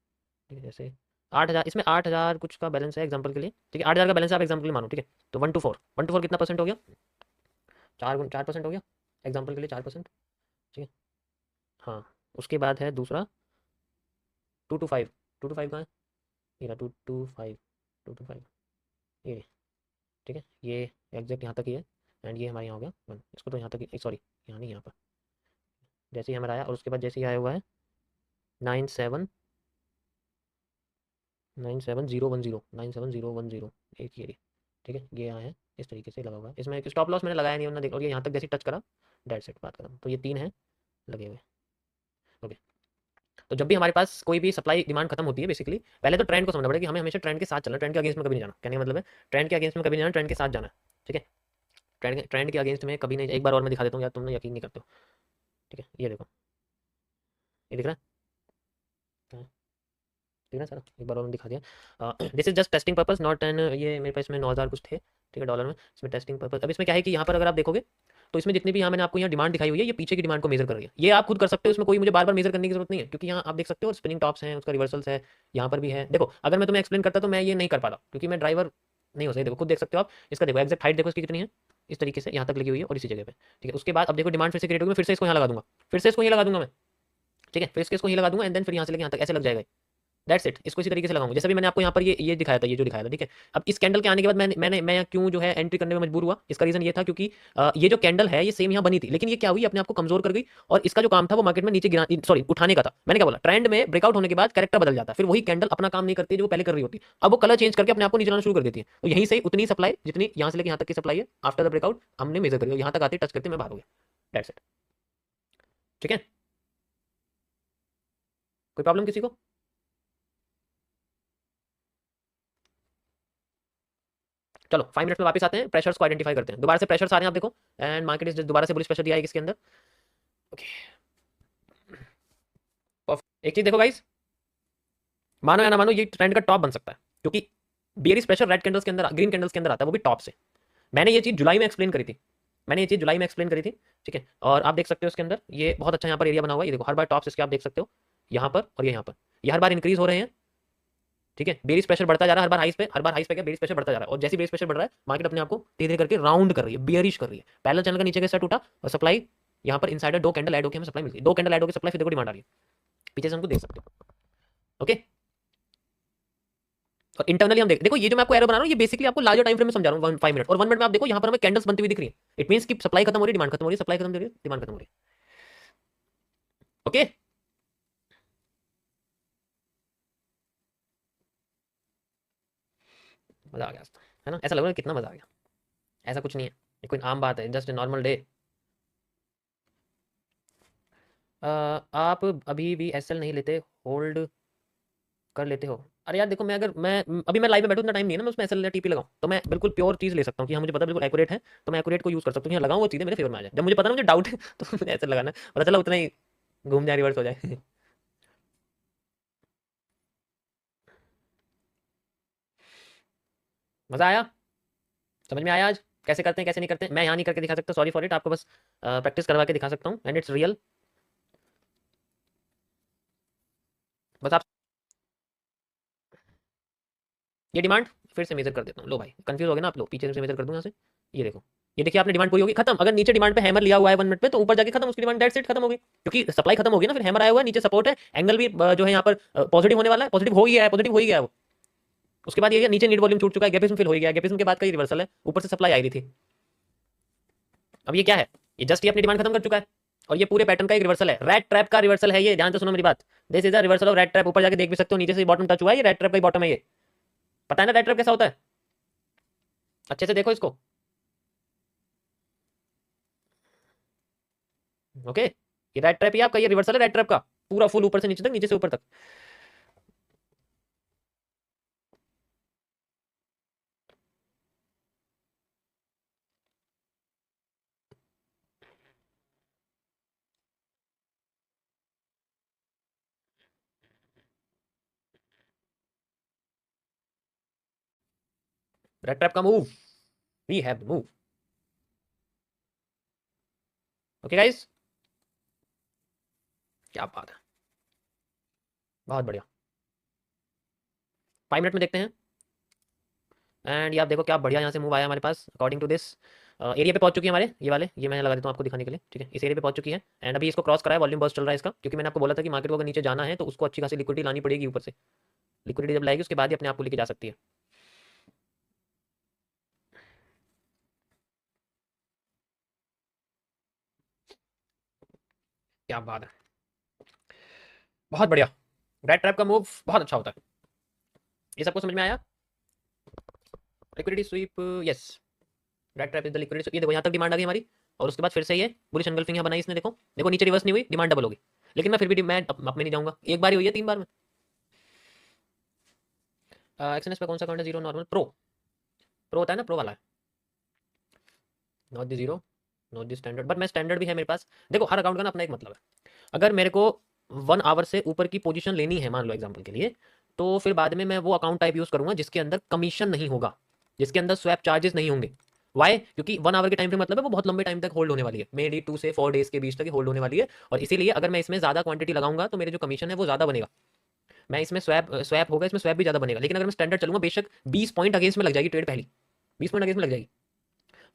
ठीक है, जैसे 8,000, इसमें 8,000 कुछ का बैलेंस है एग्जाम्पल के लिए। ठीक है, 8,000 का बैलेंस है, आप एग्जाम्पल के लिए मानो। ठीक है, तो 1 to 4 कितना परसेंट हो गया? 4% हो गया एग्जाम्पल के लिए, 4%। ठीक है, हाँ। उसके बाद है दूसरा 2 to 5। 2 to 5 कहाँ है? ये रहा 2 to 5, 2 to 5 ये। ठीक है, ये एग्जैक्ट यहाँ तक ही है, एंड ये हमारे यहाँ हो गया 1। इसको तो यहाँ तक ही, सॉरी यहाँ नहीं, यहाँ पर जैसे ही हमारा आया, और उसके बाद जैसे ही आया हुआ है 97 97 0 1 0 एक ये। ठीक है, ये यहाँ है, इस तरीके से लगा हुआ है। इसमें एक स्टॉप लॉस मैंने लगाया नहीं, वरना देखो, और ये यहाँ तक जैसे टच करा, डेट सेट बात खत्म। तो ये 3 है लगे हुए। ओके, तो जब भी हमारे पास कोई भी सप्लाई डिमांड खत्म होती है, बेसिकली पहले तो ट्रेंड को समझना पड़ेगा कि हमें हमेशा ट्रेंड के साथ चलना, ट्रेंड के अगेंस्ट में कभी नहीं जाना। कहने का मतलब है ट्रेंड के अगेंस्ट में कभी नहीं जाना, ट्रेंड के साथ जाना है। ठीक है, ट्रेंड के अगेंस्ट में कभी नहीं। एक बार और मैं दिखा देता हूँ यार, तुमने यकीन नहीं करते हो। ठीक है, ये देखो, ये दिख रहा है? ठीक है सर, एक बार और मैंने दिखा दिया। This is just testing purpose, not an, ये मेरे पास इसमें 9,000 कुछ थे। ठीक है, डॉलर में, इसमें टेस्टिंग पर्पस। अब इसमें क्या है कि यहाँ पर अगर आप देखोगे, तो इसमें जितनी भी यहाँ मैंने आपको यहाँ डिमांड दिखाई हुई है, ये पीछे की डिमांड को मेजर कर रही है। ये आप खुद कर सकते हो, इसमें कोई मुझे बार बार मेजर करने की जरूरत नहीं है, क्योंकि यहाँ आप देख सकते हो स्पिनिंग टॉप्स हैं, उसका रिवर्सल्स है, यहाँ पर भी है। देखो अगर मैं तुम्हें एक्सप्लेन करता तो मैं ये नहीं कर पाता, क्योंकि मैं ड्राइवर नहीं हो सही। देखो खुद देख सकते हो आप, इसका देखो एग्जैक्ट हाइट देखो इसकी कितनी है, इस तरीके से यहाँ तक लगी हुई है और इसी जगह पे, ठीक है। उसके बाद अब देखो डिमांड फिर से क्रिएट होगी, मैं फिर से इसको यहाँ लगा दूंगा, फिर से इसको यहाँ लगा दूंगा मैं, ठीक है। फिर इसको ही लगा दूंगा एंड देन फिर यहाँ से लेके यहाँ तक ऐसे लग जाएगा। That's it. इसको इसी तरीके से लगाऊंगा, जैसे भी मैंने आपको यहाँ पर ये दिखाया था, ये जो दिखाया था, ठीक है। अब इस कैंडल के आने के बाद मैं क्यों जो है एंट्री करने में मजबूर हुआ, इसका रीजन ये था क्योंकि ये जो कैंडल है ये सेम यहाँ बनी थी, लेकिन ये क्या हुई, अपने आप को कमजोर कर गई, और इसका जो काम था वो मार्केट में नीचे गिरा, सॉरी उठाने का था। मैंने क्या बोला, ट्रेंड में ब्रेकआउट होने के बाद कैरेक्टर बदल जाता है, फिर वही कैंडल अपना काम नहीं करती जो वो पहले कर रही होती, अब वो कलर चेंज करके अपने आप को नीचे लाना शुरू कर देती है। तो यहीं से उतनी सप्लाई जितनी यहाँ से लेकर यहाँ तक की सप्लाई है, आफ्टर द ब्रेकआउट हमने मेजर करी, यहाँ तक आते टच करते मैं बाहर हो गया। दैट्स इट, ठीक है। कोई प्रॉब्लम किसी को? चलो 5 मिनट्स में वापस आते हैं, प्रेशर्स को आइडेंटिफाई करते हैं। दोबारा से प्रेशर्स आ रहे हैं आप देखो, एंड मार्केट इज दोबारा से बुलिश प्रेशर दिया है इसके अंदर। ओके, एक चीज देखो गाइस, मानो या ना मानो ये ट्रेंड का टॉप बन सकता है, क्योंकि बियरिश प्रेशर रेड कैंडल्स के अंदर, ग्रीन कैंडल्स के अंदर आता है, वो भी टॉप से। मैंने ये चीज जुलाई में एक्सप्लेन करी थी, ठीक है। और आप देख सकते हो इसके अंदर ये बहुत अच्छा यहाँ पर एरिया बना हुआ है, ये देखो हर बार टॉप्स इसके आप देख सकते हो, यहाँ पर और ये यहाँ पर, ये हर बार इंक्रीज हो रहे हैं, ठीक है। बेरिश प्रेशर बढ़ता जा रहा है हर बार हाइस पे क्या बेरिश प्रेशर बढ़ता जा रहा है, और जैसे बेरिश प्रेशर बढ़ रहा है मार्केट अपने आप को धीरे धीरे करके राउंड कर रही है, बियरिश कर रही है। पैरेलल चैनल का नीचे का हिस्सा टूटा और सप्लाई यहाँ पर इनसाइडर 2 कैंडल ऐड होकर हमें सप्लाई मिल गई, 2 कैंडल ऐड होकर सप्लाई, फिर देखो डिमांड आ रही है पीछे से, हमको देख सकते हो। ओके, और इंटरनली हम देखो ये जो मैं आपको एरो बना रहा हूँ, ये बेसिकली आपको लार्जर टाइम फ्रेम में समझा रहा हूँ 5 मिनट, और 1 मिनट में आप देखो यहाँ पर हमें कैंडल्स बनती हुई दिख रही है। इट मींस कि सप्लाई खत्म हो रही है, डिमांड खत्म हो रही है, सप्लाई खत्म हो रही है, डिमांड खत्म हो रही है। ओके, मजा आ गया है ना, ऐसा लग रहा है कितना मजा आ गया। ऐसा कुछ नहीं है, ये कोई आम बात है, जस्ट ए नॉर्मल डे। आप अभी भी एसएल नहीं लेते, होल्ड कर लेते हो? अरे यार देखो, मैं अगर मैं अभी मैं लाइव में बैठूँ, इतना टाइम नहीं है ना मैं उसमें एसएल या टीपी लगाऊं, तो मैं बिल्कुल प्योर चीज़ ले सकता हूँ कि हाँ मुझे पता बिल्कुल एक्यूरेट है, तो मैं एक्यूरेट को यूज़ कर सकता हूँ, यहाँ लगाऊं वो चीज़ें मेरे फेवर में आ जाए। जब मुझे पता ना मुझे डाउट है तो मुझे एसएल लगाना है, पता चला उतना ही घूम जाए, रिवर्स हो जाए। मज़ा आया? समझ में आया आज कैसे करते हैं कैसे नहीं करते हैं? मैं यहाँ नहीं करके दिखा सकता, सॉरी फॉर इट, आपको बस प्रैक्टिस करवा के दिखा सकता हूँ, एंड इट्स रियल। बस आप ये डिमांड फिर से मेजर कर देता हूँ। लो भाई कंफ्यूज हो गए ना आप लोग, पीछे से मेजर कर दूँ यहाँ से, ये देखो, ये देखिए आपने डिमांड पूरी होगी, खत्म। अगर नीचे डिमांड पे हैमर लिया हुआ है 1 मिनट पे, तो ऊपर जाके खत्म उसकी डिमांड, दैट्स इट, खत्म हो गई, क्योंकि सप्लाई खत्म हो गई ना, फिर हैमर आया हुआ है, नीचे सपोर्ट है, एंगल भी जो है यहाँ पर पॉजिटिव होने वाला है, पॉजिटिव हो ही गया है, पॉजिटिव हो ही गया है वो। उसके बाद ये नीचे नीड वॉल्यूम छूट चुका है, गैपिज्म फिल हो गया है, गैपिज्म के बाद का ये रिवर्सल है, ऊपर से सप्लाई आई रही थी। अब ये क्या है, ये जस्ट ये अपनी डिमांड खत्म कर चुका है, और ये पूरे पैटर्न का एक रिवर्सल है, रेड ट्रैप का रिवर्सल है ये, ध्यान से सुनो मेरी बात, this is a reversal of red trap. ऊपर जाके देख भी सकते हो, नीचे से बॉटम टच हुआ है, ये रेड ट्रैप का ही बॉटम है, ये पता है ना रेड ट्रैप कैसा होता है, अच्छे से देखो इसको। ओके, ये रेड ट्रैप ही आपका, ये रिवर्सल है रेड ट्रैप का, पूरा फुल ऊपर से नीचे तक, नीचे से ऊपर तक। रेड ट्रैप का move, we have the move. Okay guys, क्या बात है, बहुत बढ़िया। 5 मिनट में देखते हैं, एंड ये आप देखो क्या बढ़िया यहाँ से मूव आया हमारे पास, अकॉर्डिंग टू दिस एरिया पे पहुंच चुकी है हमारे, ये वाले, ये मैं लगा देता हूँ आपको दिखाने के लिए, ठीक है। इस एरिया पे पहुंच चुकी है, एंड अभी इसको क्रॉस करा है, वॉल्यूम बर्स्ट चल रहा है इसका, क्योंकि मैंने आपको बोला था कि मार्केट को अगर नीचे जाना है तो उसको अच्छी खासी लिक्विडिटी लानी पड़ेगी ऊपर से, लिक्विडिटी जब लाएगी उसके बाद ही अपने आप को लेके जा सकती है। क्या बात है, बहुत बढ़िया। रेड ट्रैप का मूव बहुत अच्छा होता है, ये सबको समझ में आया? Liquidity SVEEP, yes, red trap is the liquidity. ये देखो यहाँ तक डिमांड आ गई हमारी, और उसके बाद फिर से ये बुलिश एंगल्फिंग यहाँ बनाई इसने, देखो देखो नीचे रिवर्स नहीं हुई, डिमांड डबल होगी, लेकिन मैं फिर भी मैं अब में नहीं जाऊंगा, एक बार ही हुई है 3 बार में। एक्सएनएस पे कौन सा अकाउंट है? जीरो नॉर्मल प्रो, प्रो होता है ना, प्रो वाला है, not the zero, not the standard, but मैं स्टैंडर्ड भी है मेरे पास। देखो हर अकाउंट का ना अपना एक मतलब है, अगर मेरे को 1 आवर से ऊपर की पोजीशन लेनी है, मान लो एग्जांपल के लिए, तो फिर बाद में मैं वो अकाउंट टाइप यूज़ करूंगा जिसके अंदर कमीशन नहीं होगा, जिसके अंदर स्वैप चार्जेस नहीं होंगे, वाई? क्योंकि 1 आवर के टाइम फ्रेम मतलब है वो बहुत लंबे टाइम तक होल्ड होने वाली है, मेरी 2 से 4 डेज के बीच तक होल्ड होने वाली है, और इसीलिए अगर मैं इसमें ज़्यादा क्वांटिटी लगाऊंगा तो मेरे जो कमीशन है वो ज़्यादा बनेगा। मैं इसमें स्वैप स्वैप होगा, इसमें स्वैप भी ज़्यादा बनेगा, लेकिन अगर मैं स्टैंडर्ड चलूंगा बेशक 20 पॉइंट अगेंस्ट में लग जाएगी ट्रेड पहली, 20 पॉइंट अगेंस्ट में लग जाएगी,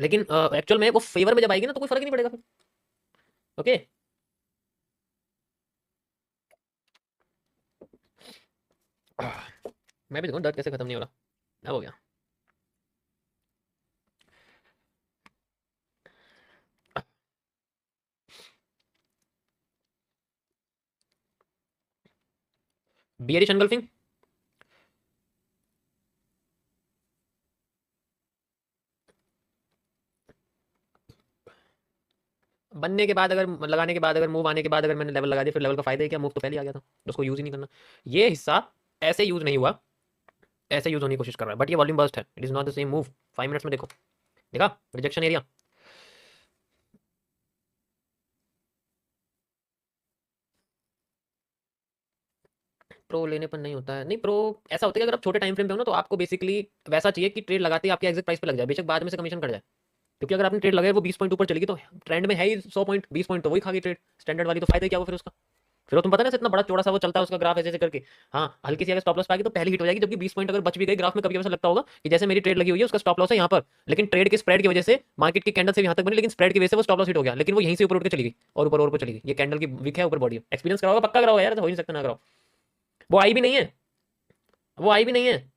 लेकिन एक्चुअल में वो फेवर में जब आएगी ना तो कोई फर्क नहीं पड़ेगा फिर। ओके, मैं भी देखूँ दर्द कैसे खत्म नहीं हो रहा। अब हो गया। बियरिश एनगल्फिंग बनने के बाद, अगर लगाने के बाद, अगर मूव आने के बाद अगर मैंने लेवल लगा दिया, फिर लेवल का फायदा है क्या? मूव तो पहले आ गया था, उसको यूज ही नहीं करना। ये हिस्सा ऐसे यूज नहीं हुआ, ऐसे यूज होने की कोशिश कर रहा है, बट ये वॉल्यूम बर्स्ट है, it is not the same move. 5 minutes में देखो, देखा रिजेक्शन एरिया। प्रो लेने पर नहीं होता है, नहीं प्रो ऐसा होता है कि अगर आप छोटे टाइम फ्रेम पे हो ना तो आपको बेसिकली वैसा चाहिए कि ट्रेड लगाते ही आपके एग्जिट प्राइस पे लग जाए, बेशक बाद में से कमीशन कट जाए। क्योंकि अगर आपने ट्रेड लगाया वो 20 पॉइंट ऊपर चलेगी तो ट्रेंड में है ही 100 पॉइंट, 20 पॉइंट तो वही खा गई ट्रेड स्टैंडर्ड वाली, तो फायदा क्या हो फिर उसका? फिर वो तुम पता ना इतना बड़ा चौड़ा सा वो चलता है उसका ग्राफ ऐसे ऐसे करके। हाँ, हल्की सी अगर स्टॉप लॉस पाएगी तो पहली हिट हो जाएगी, जबकि 20 पॉइंट अगर बच भी गई ग्राफ में, कभी ऐसा लगता होगा कि जैसे मेरी ट्रेड लगी हुई है उसका स्टॉप लॉस है यहाँ पर, लेकिन ट्रेड के स्प्रेड की वजह से मार्केट की कैंडल से यहाँ तक बनी, लेकिन स्प्रेड की वजह से वो स्टॉप लॉस हिट हो गया, लेकिन वो यहीं से ऊपर उठ के चली गई और ऊपर चली गई। ये कैंडल की विक है, ऊपर बॉडी है, एक्सपीरियंस कराओगे पक्का कराओगे यार, हो ही नहीं सकता ना कराओ। वो आई भी नहीं है, वो आई भी नहीं है,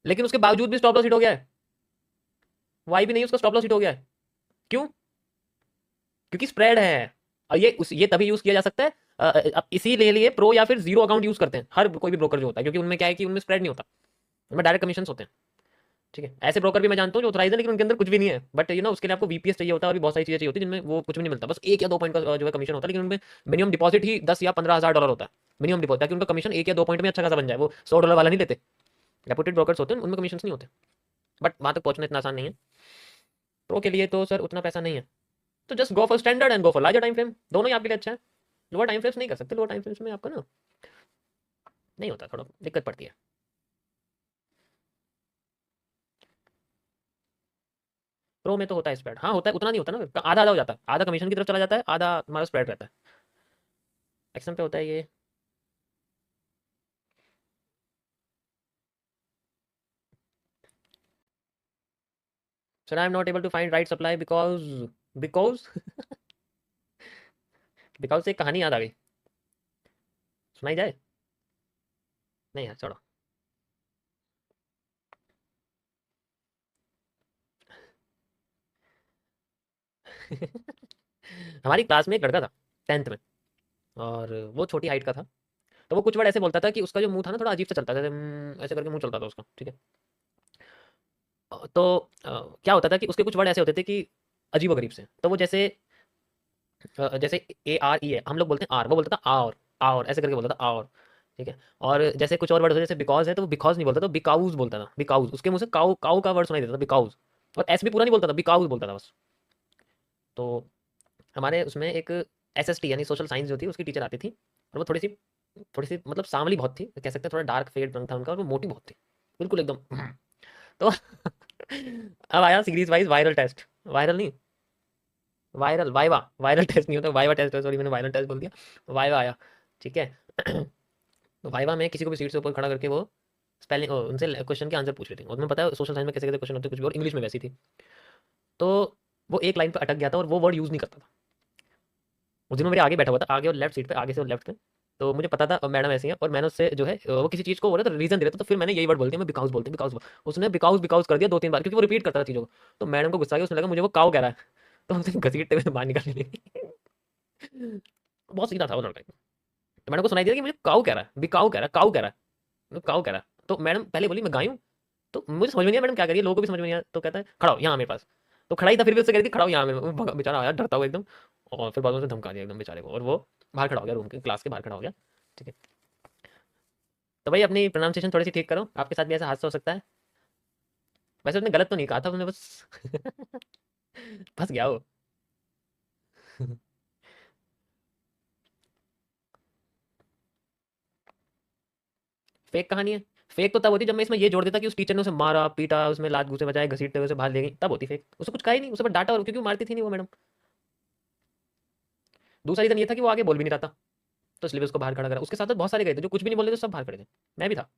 लेकिन उसके बावजूद भी स्टॉप लॉस हिट हो गया है। वो आई भी नहीं है, उसका स्टॉप लॉस हिट हो गया है। क्यों? क्योंकि स्प्रेड है। और ये तभी यूज किया जा सकता है, अब इसीलिए लिए प्रो या फिर जीरो अकाउंट यूज करते हैं हर कोई भी ब्रोकर जो होता है, क्योंकि उनमें क्या है कि उनमें स्प्रेड नहीं होता, उनमें डायरेक्ट कमीशन होते हैं। ठीक है, ऐसे ब्रोकर भी मैं जानता हूँ जो ऑथराइज है लेकिन उनके अंदर कुछ भी नहीं है, बट उसके लिए आपको वीपीएस चाहिए होता है और भी बहुत सारी चीजें चाहिए होती है जिनमें वो कुछ भी नहीं मिलता, बस 1 या 2 पॉइंट का जो है कमीशन होता है, लेकिन उनमें मिनिमम डिपॉजिट ही 10 या 15 हज़ार डॉलर होता है, मिनिमम डिपॉजिट, ताकि उनका कमीशन 1 या 2 पॉइंट में अच्छा खासा बन जाए। वो $100 वाला नहीं लेते, रेपुटेड ब्रोकर्स होते हैं उनमें कमीशन नहीं होते, बट वहां तक पहुंचना इतना आसान नहीं है। प्रो के लिए तो सर उतना पैसा नहीं है, तो just go for standard and go for larger time frame, दोनों ही आपके लिए अच्छा है। लोअर टाइम फ्रेम्स नहीं कर सकते, लोअर टाइम फ्रेम्स में आपका ना नहीं होता, थोड़ा दिक्कत पड़ती है। प्रो में तो होता है स्प्रेड, हाँ होता है, उतना नहीं होता ना, आधा आधा हो जाता है, आधा कमीशन की तरफ चला जाता है, आधा हमारा स्प्रेड रहता है। एक्सएम पे होता है ये। Sir I am not able to find right supply because because because से एक कहानी याद आ गई, सुनाई जाए? नहीं यार छोड़ो। हमारी क्लास में एक लड़का था 10th में, और वो छोटी हाइट का था, तो वो कुछ वर्ड ऐसे बोलता था कि उसका जो मुंह था ना थोड़ा अजीब सा चलता था, जैसे ऐसे करके मुंह चलता था उसका, ठीक है। तो क्या होता था कि उसके कुछ वर्ड ऐसे होते थे कि अजीब व गरीब से, तो वो जैसे जैसे ARE है, हम लोग बोलते हैं आर, वो बोलता था और ऐसे करके बोलता था और, ठीक है। और जैसे कुछ और वर्ड होते जैसे बिकॉज है, तो वो बिकॉज नहीं बोलता था, बिकाउज बोलता था, बिकाउज, उसके मुंह से काउ काउ का वर्ड सुनाई देता था, बिकाउज, और एस भी पूरा नहीं बोलता था, बिकाउज बोलता था बस। तो हमारे उसमें एक SST यानी सोशल साइंस जो थी उसकी टीचर आती थी, और वो थोड़ी सी मतलब सांवली बहुत थी, कह सकते हैं थोड़ा डार्क फेड रंग था उनका, और वो मोटी बहुत थी, बिल्कुल एकदम। तो अब आया series wise viral test, viral नहीं, वायरल वाइवा, वायरल टेस्ट नहीं होता, वाइवा टेस्ट है, सॉरी मैंने वायरल टेस्ट बोल दिया, वाइवा आया, ठीक है। तो वाइवा में किसी को भी सीट से ऊपर खड़ा करके वो स्पेलिंग उनसे क्वेश्चन के आंसर पूछ रहे थे, और तुम्हें पता है सोशल साइंस में कैसे कैसे क्वेश्चन होते हैं, कुछ भी, और इंग्लिश में वैसी थी। तो वो एक लाइन पे अटक गया था और वो वर्ड यूज़ नहीं करता था। उस दिन वो मेरे आगे बैठा हुआ था, आगे और लेफ्ट सीट पे, आगे से और लेफ्ट पे। तो मुझे पता था मैडम ऐसी है, और मैंने उससे जो है वो किसी चीज़ को बोला तो रीजन दे रहा था, तो फिर मैंने यही वर्ड बोल दिया, मैं बिकॉज बोलते हैं बिकॉज। उसने बिकॉज बिकॉज कर दिया 2-3 बार, क्योंकि वो रिपीट करता था चीज़ों को। तो मैडम को गुस्सा आ गया, उसने लगा मुझे वो काऊ कह रहा है, तो हमसे घसीटते हुए बाहर निकालने लगी। बहुत सीधा था वो लड़का। तो मैडम को सुनाई दिया कि मुझे काऊ कह रहा है, बिकाऊ कह रहा है, काऊ कह रहा है, काऊ कह रहा है। तो मैडम पहले बोली मैं गाय हूँ, तो मुझे समझ में नहीं आया मैडम क्या करिए, लोगों को भी समझ में नहीं आया, तो कहता है खड़ा हो यहाँ मेरे पास। तो खड़ा ही था, फिर भी उससे कह रही थी खड़ा हो यहाँ मेरे, बेचारा आया डरता हुआ एकदम, और फिर बाद में उसने धमका दिया एकदम बेचारे को, और वो बाहर खड़ा हो गया, रूम के क्लास के बाहर खड़ा हो गया। ठीक है, तो भाई अपनी प्रोनाउंसिएशन थोड़ी सी ठीक करो, आपके साथ भी ऐसा हादसा हो सकता है। वैसे उसने गलत तो नहीं कहा था, उसने बस फंस गया वो। फेक कहानी है, फेक तो तब होती जब मैं इसमें ये जोड़ देता कि उस टीचर ने उसे मारा पीटा, उसमें लात घूसे बजाए, घसीटते हुए उसे बाहर ले गई, तब होती फेक। उसने कुछ कहा ही नहीं, उसे पर डांटा, और क्योंकि वो मारती थी नहीं वो मैडम। दूसरा रीजन ये था कि वो आगे बोल भी नहीं रहा था, तो इसलिए उसको बाहर खड़ा करा। उसके साथ तो बहुत सारे गए थे जो कुछ भी नहीं बोल रहे थे, सब बाहर खड़े थे, मैं भी था।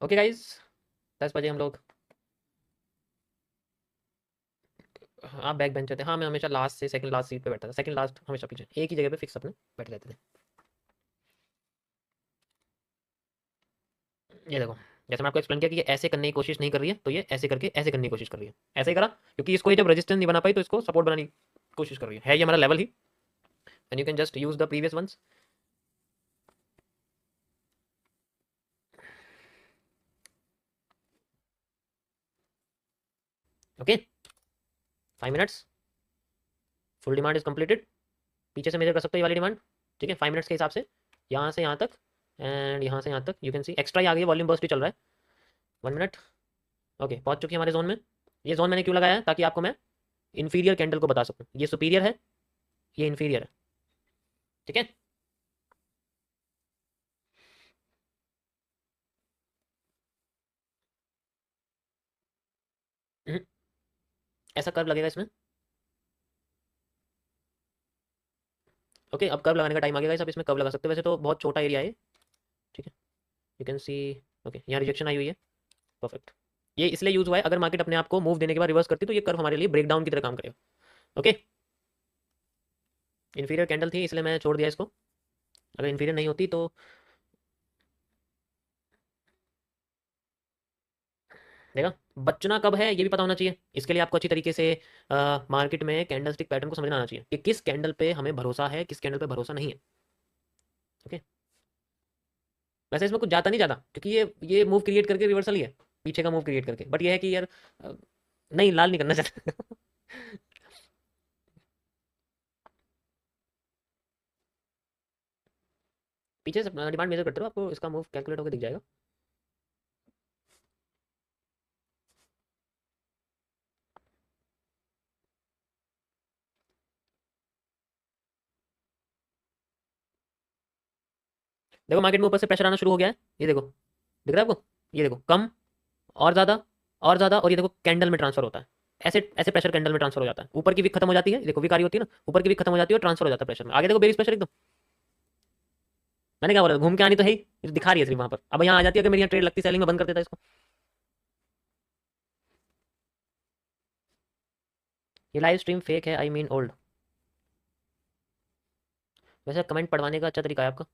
ओके गाइज, 10 बजे हम लोग, आप बैक बेंचर थे? हाँ, मैं हमेशा लास्ट से सेकंड लास्ट सीट पे बैठता था, सेकंड लास्ट हमेशा पीछे, एक ही जगह पे फिक्स अपने बैठे रहते थे। ये देखो, जैसे मैं आपको एक्सप्लेन किया कि ये ऐसे करने की कोशिश नहीं कर रही है, तो ये ऐसे करके ऐसे करने की कोशिश कर रही है। ऐसे ही करा क्योंकि इसको ये जब रेजिस्टेंस नहीं बना पाई तो इसको सपोर्ट बनाने की कोशिश कर रही है ये हमारा लेवल ही। And you can just use the previous ones. Okay, 5 minutes, full demand is completed. पीछे से मेजर कर सकते हो ये वाली डिमांड, ठीक है, 5 मिनट्स के हिसाब से, यहाँ से यहाँ तक एंड यहाँ से यहाँ तक। यू कैन सी एक्स्ट्रा ही आ गई, वॉल्यूम बर्स्ट ही चल रहा है। 1 मिनट। ओके, पहुँच चुकी है हमारे जोन में। ये जोन मैंने क्यों लगाया है? ताकि आपको मैं इन्फीरियर कैंडल को बता सकूँ, ये सुपीरियर है, ये इन्फीरियर है, ठीक है। हम्म, ऐसा कर्व लगेगा इसमें। ओके, अब कर्व लगाने का टाइम आ गया, सब इसमें कर्व लगा सकते हो, वैसे तो बहुत छोटा एरिया है, ठीक है। यू कैन सी, ओके, यहाँ रिजेक्शन आई हुई है, परफेक्ट। ये इसलिए यूज हुआ है, अगर मार्केट अपने आप को मूव देने के बाद रिवर्स करती तो ये कर्व हमारे लिए ब्रेक डाउन की तरह काम करेगा। ओके, इन्फीरियर कैंडल थी इसलिए मैं छोड़ दिया इसको, अगर इन्फीरियर नहीं होती तो देखा। बचना कब है ये भी पता होना चाहिए, इसके लिए आपको अच्छी तरीके से मार्केट में कैंडल स्टिक पैटर्न को समझना आना चाहिए कि किस कैंडल पे हमें भरोसा है, किस कैंडल पे भरोसा नहीं है। ओके, वैसे इसमें कुछ जाता नहीं जाता क्योंकि ये मूव क्रिएट करके रिवर्सल ही है, पीछे का मूव क्रिएट करके, बट ये है कि यार नहीं, लाल नहीं करना चाहता। पीछे से डिमांड मेजर करते रहो, आपको इसका मूव कैलकुलेट होकर दिख जाएगा। देखो मार्केट में ऊपर से प्रेशर आना शुरू हो गया है, ये देखो, दिख रहा है आपको? ये देखो, कम और ज़्यादा और ज़्यादा, और ये देखो कैंडल में ट्रांसफर होता है, ऐसे ऐसे प्रेशर कैंडल में ट्रांसफर हो जाता है। ऊपर की वीक खत्म हो जाती है, देखो वीक आ रही होती है ना, ऊपर की वीक खत्म हो जाती है और ट्रांसफर हो जाता है प्रेशर में। आगे देखो बेरिश प्रेशर एकदम, मैंने क्या बोला, घूम के आनी तो है ही, ये तो दिखा रही है सिर्फ वहां पर। अब यहाँ आ जाती है, अगर मेरी यहाँ ट्रेड लगती, सेलिंग में बंद कर देता इसको। ये लाइव स्ट्रीम फेक है, आई मीन ओल्ड। वैसे कमेंट पढ़वाने का अच्छा तरीका है आपका।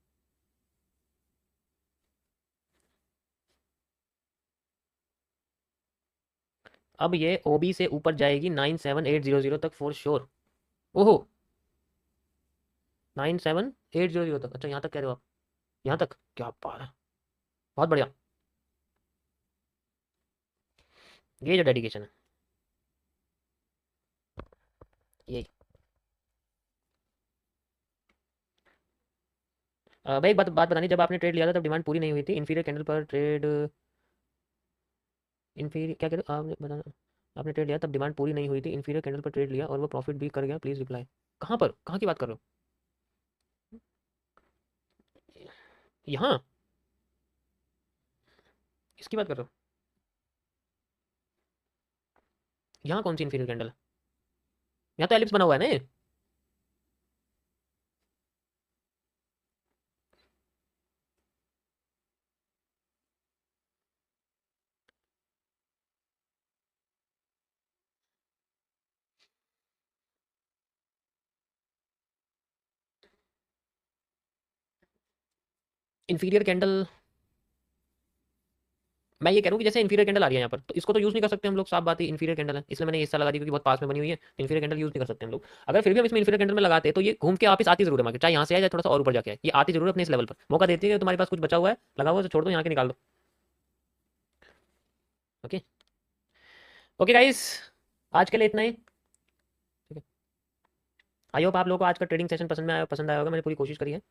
अब ये ओबी से ऊपर जाएगी 97800 तक फॉर श्योर। ओहो, 97800 तक, अच्छा यहाँ तक कह रहे हो आप? यहाँ तक, क्या बात है, बहुत बढ़िया। ये जो डेडिकेशन है, ये भाई एक बात बात बतानी, जब आपने ट्रेड लिया था तब डिमांड पूरी नहीं हुई थी, इन्फीरियर कैंडल पर ट्रेड, इन्फीरियर क्या कहते हो आपने बताना, आपने ट्रेड लिया तब डिमांड पूरी नहीं हुई थी, इन्फीरियर कैंडल पर ट्रेड लिया और वो प्रॉफिट भी कर गया, प्लीज रिप्लाई। कहाँ पर, कहाँ की बात कर रहे हो? यहाँ, इसकी बात कर रहे हो? यहाँ कौन सी इन्फीरियर कैंडल है? यहाँ तो एलिप्स बना हुआ है ना ये। इन्फीरियर कैंडल, मैं ये कह रहा हूँ कि जैसे इन्फीरियर कैंडल आ रही है यहाँ पर, तो इसको तो यूज़ नहीं कर सकते हम लोग, साफ बात है इन्फीरियर कैंडल है, इसलिए मैंने ये हिस्सा लगा दी क्योंकि बहुत पास में बनी हुई है, तो इन्फीरियर कैंडल यूज़ नहीं कर सकते हम लोग। अगर फिर भी हम इसमें इन्फीरियर कैंडल में लगाते हैं तो ये घूम के वापस आती जरूर है मार्केट, चाहे यहाँ से आए चाहे थोड़ा सा और ऊपर जाके आए, ये आती जरूर है अपने इस लेवल पर, मौका देती है कि तुम्हारे पास कुछ बचा हुआ है लगा हुआ है तो छोड़ दो, यहाँ के निकाल दो। ओके, ओके गाइस, आज के लिए इतना ही, ठीक है। आई होप आप लोगों को आज का ट्रेडिंग सेशन पसंद आया होगा, मैंने पूरी कोशिश करी है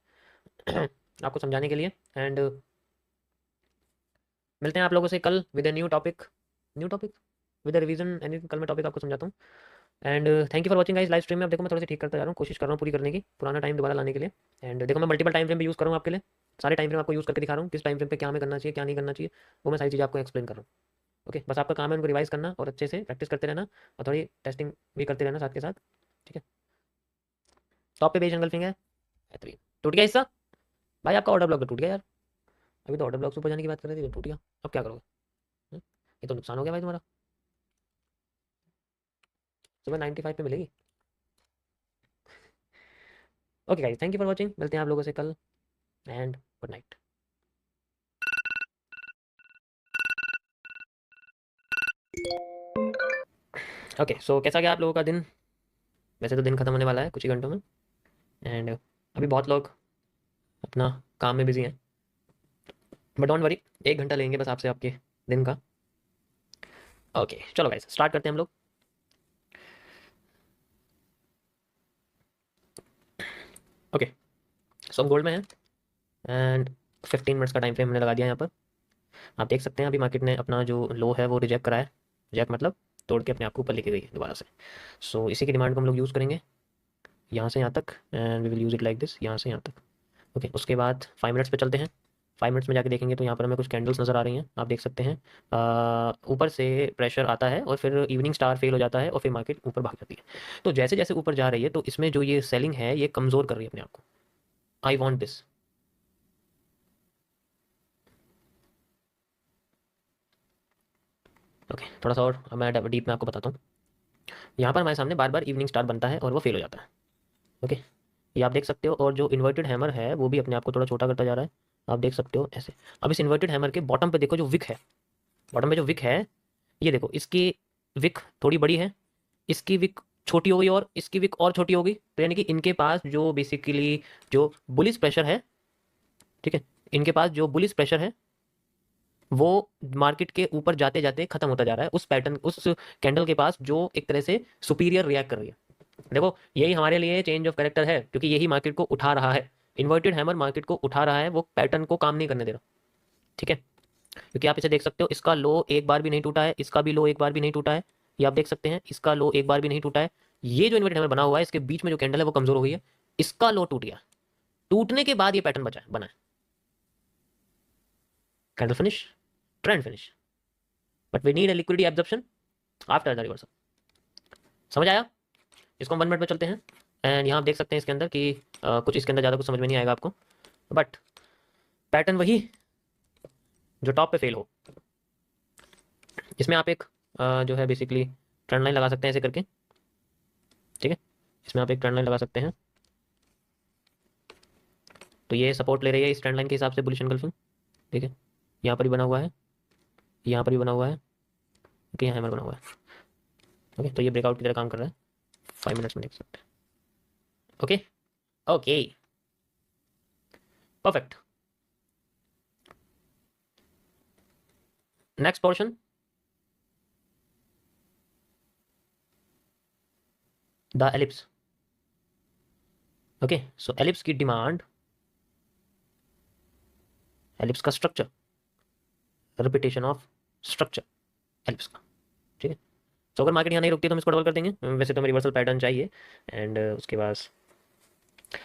आपको समझाने के लिए। एंड मिलते हैं आप लोगों से कल with a new topic, new topic with revision any कल मैं टॉपिक आपको समझाता हूँ। And thank you for watching guys live stream में। अब देखो मैं थोड़ा सा ठीक करता जा रहा हूँ, कोशिश कर रहा हूँ पूरी करने की, पुराना टाइम दोबारा लाने के लिए। एंड देखो मैं मल्टीपल टाइम फ्रेम भी यूज़ कर रहा हूँ आपके लिए, सारे टाइम फ्रेम आपको यूज़ करके दिखा रहा हूँ, किस टाइम फ्रेम पे क्या हमें करना चाहिए क्या नहीं करना चाहिए, वो मैं सारी चीज़ आपको एक्सप्लेन कर रहा हूँ। ओके, बस आपका काम है उनको रिवाइज करना और अच्छे से प्रैक्टिस करते रहना और थोड़ी टेस्टिंग भी करते रहना साथ के साथ। ठीक है, टॉप पे बेस एंगल्फिंग है, बेहतरीन। टूट गया हिस्सा भाई, आपका ऑर्डर ब्लॉक तो टूट गया यार। अभी तो ऑर्डर ब्लॉक से ऊपर जाने की बात कर रहे थे, टूट गया, अब क्या करोगे? हम्म? ये तो नुकसान हो गया भाई तुम्हारा। सुबह 95 पे मिलेगी। Okay guys, thank you for watching, मिलते हैं आप लोगों से कल and good night. Okay so कैसा गया आप लोगों का दिन? वैसे तो दिन खत्म होने वाला है कुछ ही घंटों में, एंड अभी बहुत लोग अपना काम में बिजी हैं, बट डोंट वरी, 1 घंटा लेंगे बस आपसे आपके दिन का। ओके चलो गाइस स्टार्ट करते हैं हम लोग। ओके सो हम गोल्ड में हैं एंड 15 मिनट्स का टाइम फ्रेम हमने लगा दिया यहाँ पर। आप देख सकते हैं अभी मार्केट ने अपना जो लो है वो रिजेक्ट करा है, रिजेक्ट मतलब तोड़ के अपने आप को ऊपर लेके गई है दोबारा से। सो इसी की डिमांड को हम लोग यूज़ करेंगे यहाँ से यहाँ तक, and we will use it like this, यहाँ से यहाँ तक। ओके उसके बाद 5 मिनट्स पे चलते हैं। 5 मिनट्स में जाके देखेंगे तो यहाँ पर हमें कुछ कैंडल्स नज़र आ रही हैं, आप देख सकते हैं। ऊपर से प्रेशर आता है और फिर इवनिंग स्टार फेल हो जाता है और फिर मार्केट ऊपर भाग जाती है। तो जैसे जैसे ऊपर जा रही है तो इसमें जो ये सेलिंग है ये कमज़ोर कर रही है अपने आप को। I want this. ओके थोड़ा सा और मैं डीप में आपको बताता हूँ। यहाँ पर हमारे सामने बार बार इवनिंग स्टार बनता है और वो फेल हो जाता है। ओके ये आप देख सकते हो, और जो इन्वर्टेड हैमर है वो भी अपने आप को थोड़ा छोटा करता जा रहा है, आप देख सकते हो ऐसे। अब इस इन्वर्टेड हैमर के बॉटम पे देखो जो विक है, बॉटम में जो विक है ये देखो, इसकी विक थोड़ी बड़ी है, इसकी विक छोटी हो गई और इसकी विक और छोटी हो गई। तो यानी कि इनके पास जो बेसिकली जो बुलिश प्रेशर है, ठीक है, इनके पास जो बुलिश प्रेशर है वो मार्केट के ऊपर जाते जाते खत्म होता जा रहा है। उस पैटर्न उस कैंडल के पास जो एक तरह से सुपीरियर रिएक्ट कर रही है। देखो यही हमारे लिए चेंज ऑफ कैरेक्टर है, क्योंकि यही मार्केट को उठा रहा है। इन्वर्टेड हैमर मार्केट को उठा रहा है, वो पैटर्न को काम नहीं करने दे रहा। ठीक है, क्योंकि आप इसे देख सकते हो, इसका लो एक बार भी नहीं टूटा है, इसका भी लो एक बार भी नहीं टूटा है। ये आप देख सकते हैं, इसका लो एक बार भी नहीं टूटा है। ये जो इन्वर्टेड हैमर बना हुआ है इसके बीच में जो कैंडल है वो कमजोर हो गई है, इसका लो टूट गया। टूटने के बाद ये पैटर्न बचा है, बना है candle finish, trend finish, but we need a liquidity absorption after the reversal. समझ आया? इसको हम 1 मिनट में चलते हैं एंड यहाँ आप देख सकते हैं इसके अंदर कि कुछ इसके अंदर ज़्यादा कुछ समझ में नहीं आएगा आपको, बट पैटर्न वही जो टॉप पे फेल हो। इसमें आप एक जो है बेसिकली ट्रेंड लाइन लगा सकते हैं ऐसे करके। ठीक है, इसमें आप एक ट्रेंड लाइन लगा सकते हैं, तो ये सपोर्ट ले रही है इस ट्रेंड लाइन के हिसाब से बुलिश एनगल्फिंग। ठीक है, यहाँ पर भी बना हुआ है, यहाँ पर भी बना हुआ है, ओके यहाँ हैमर बना हुआ है। ओके तो ये ब्रेकआउट की तरह काम कर रहा है, 5 मिनट्स में देख सकते हैं। Okay okay perfect. Next portion, the ellipse. Okay so ellipse की डिमांड, एलिप्स का structure, repetition of structure ellipse का। ठीक है, तो अगर मार्केट यहाँ नहीं रुकती तो हम इसको डबल कर देंगे, वैसे तो हमें रिवर्सल पैटर्न चाहिए। एंड उसके बाद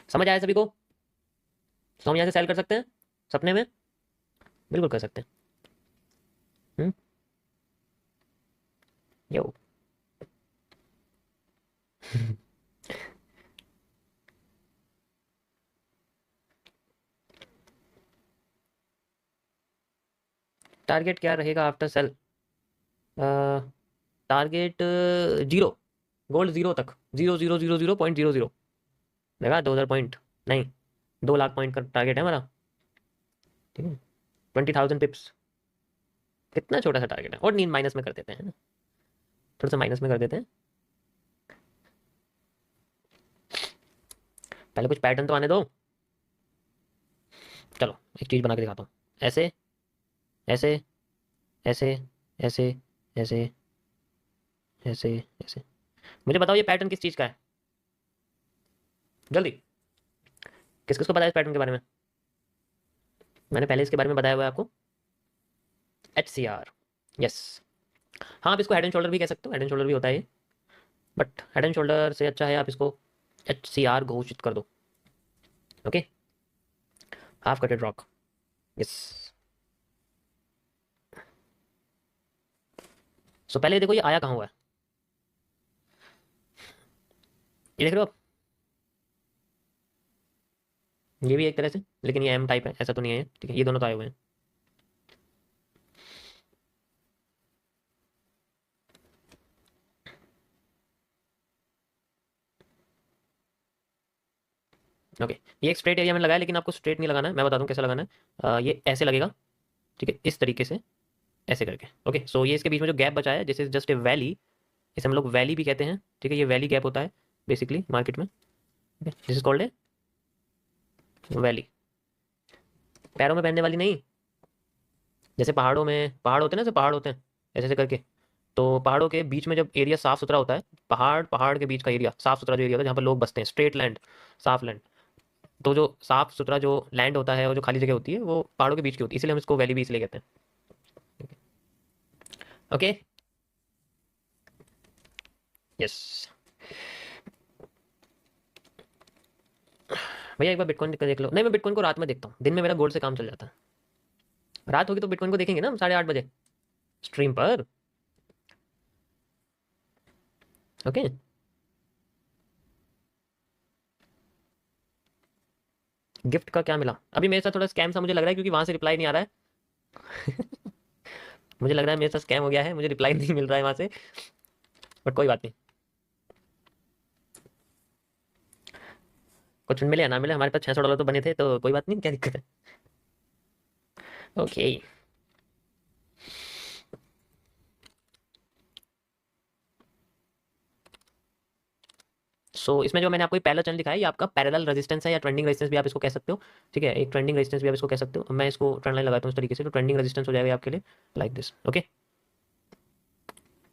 समझ आया सभी को? तो हम यहाँ से सेल कर सकते हैं सपने में, बिल्कुल कर सकते हैं। यो टारगेट क्या रहेगा after sale? Target zero, gold zero तक, 0,000,000.00 लगा, 2,000 पॉइंट नहीं, 2 लाख पॉइंट का टारगेट है हमारा। ठीक है, 20,000 पिप्स, कितना छोटा सा टारगेट है, और नींद माइनस में कर देते हैं ना, थोड़ा सा माइनस में कर देते हैं। पहले कुछ पैटर्न तो आने दो। चलो एक चीज़ बना के दिखाता हूँ, ऐसे ऐसे ऐसे ऐसे ऐसे ऐसे ऐसे। मुझे बताओ ये पैटर्न किस चीज़ का है, जल्दी, किस किस को पता है इस पैटर्न के बारे में? मैंने पहले इसके बारे में बताया हुआ है आपको, HCR, यस। हाँ, आप इसको हेड एंड शोल्डर भी कह सकते हो, हेड एंड शोल्डर भी होता है ये, बट हेड एंड शोल्डर से अच्छा है आप इसको HCR घोषित कर दो। Okay, half कटेड rock. यस। सो पहले देखो ये आया कहाँ हुआ है, ये देख रहे हो आप, ये भी एक तरह से, लेकिन ये M टाइप है, ऐसा तो नहीं है, ठीक है, ये दोनों तो आए हुए हैं। ओके, ये एक स्ट्रेट एरिया में लगाया, लेकिन आपको स्ट्रेट नहीं लगाना है, मैं बता दूं कैसे लगाना है। ये ऐसे लगेगा, ठीक है, इस तरीके से, ऐसे करके। ओके, सो ये इसके बीच में जो गैप बचा है, this is just A valley, इसे हम लोग वैली भी कहते हैं, ठीक है, ये वैली गैप होता है बेसिकली मार्केट में, this is called a valley. पैरों में पहनने वाली नहीं, जैसे पहाड़ों में पहाड़ होते हैं ना, जैसे पहाड़ होते हैं ऐसे ऐसे करके, तो पहाड़ों के बीच में जब एरिया साफ सुथरा होता है, पहाड़ पहाड़ के बीच का एरिया साफ सुथरा जो एरिया होता है जहाँ पर लोग बसते हैं, स्ट्रेट लैंड, साफ लैंड, तो जो साफ सुथरा जो लैंड होता है और जो खाली जगह होती है वो पहाड़ों के बीच की होती है, इसलिए हम इसको वैली भी इसलिए कहते हैं। Okay, yes. भैया एक बार बिटकॉइन देख लो। नहीं, मैं बिटकॉइन को रात में देखता हूँ, दिन में मेरा गोल्ड से काम चल जाता है। रात होगी तो बिटकॉइन को देखेंगे ना हम 8:30 बजे स्ट्रीम पर। ओके, गिफ्ट का क्या मिला? अभी मेरे साथ थोड़ा स्कैम सा मुझे लग रहा है, क्योंकि वहां से रिप्लाई नहीं आ रहा है। मुझे लग रहा है मेरे साथ स्कैम हो गया है, मुझे रिप्लाई नहीं मिल रहा है वहां से, बट कोई बात नहीं, कुछ मिले या ना मिले, हमारे पास $600 तो बने थे, तो कोई बात नहीं, क्या दिक्कत है। ओके, सो इसमें जो मैंने आपको पैरेलल चैनल दिखाया, ये आपका पैरेलल रेजिस्टेंस है, या ट्रेंडिंग रेजिस्टेंस भी आप इसको कह सकते हो, ठीक है, एक ट्रेंडिंग रेजिस्टेंस भी आप इसको कह सकते हो। मैं इसको ट्रेंड लाइन लगाता हूँ इस तरीके से, तो ट्रेंडिंग रेजिस्टेंस हो जाएगा आपके लिए लाइक दिस। ओके,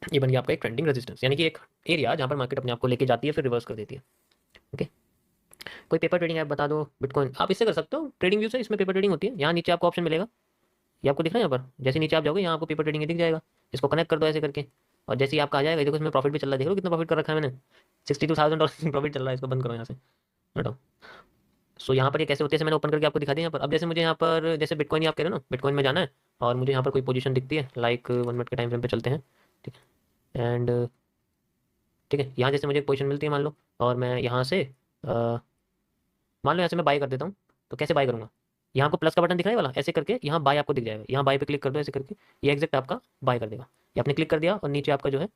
ये बन गया आपका एक ट्रेंडिंग रेजिस्टेंस, यानी कि एक एरिया जहाँ पर मार्केट अपने आप को लेके जाती है फिर रिवर्स कर देती है। ओके, कोई पेपर ट्रेडिंग ऐप बता दो। बिटकॉइन आप इससे कर सकते हो, ट्रेडिंग व्यू से, इसमें पेपर ट्रेडिंग होती है। यहाँ नीचे आपको ऑप्शन मिलेगा, ये आपको दिख रहा है यहाँ पर, जैसे नीचे आप जाओगे यहाँ आपको पेपर ट्रेडिंग दिख जाएगा, इसको कनेक्ट कर दो ऐसे करके, और जैसे ही आपका आ जाएगा, देखो इसमें प्रॉफिट भी चल रहा है, देख लो कितना प्रॉफिट कर रखा है मैंने, $62,000 प्रॉफिट चल रहा है। इसको बंद करो यहाँ से, हटाओ। सो यहाँ पर ये कैसे होती है, मैंने ओपन करके आपको दिखा दिया यहाँ पर। अब जैसे मुझे यहाँ पर, जैसे बिटकॉइन आप कह रहे हो ना, बिटकॉइन में जाना है, और मुझे यहाँ पर कोई पोजीशन दिखती है, लाइक 1 मिनट के टाइम फ्रेम पे चलते हैं, ठीक है, एंड ठीक है, यहाँ जैसे मुझे एक पोजीशन मिलती है मान लो, और मैं यहाँ से मान लो यहाँ से मैं बाय कर देता हूँ, तो कैसे बाय करूँगा, यहाँ को प्लस का बटन दिख रहा है वाला, ऐसे करके यहाँ बाय आपको दिख जाएगा, यहाँ बाय पे क्लिक कर दो ऐसे करके, ये एग्जैक्ट आपका बाय कर देगा। ये आपने क्लिक कर दिया और नीचे आपका जो है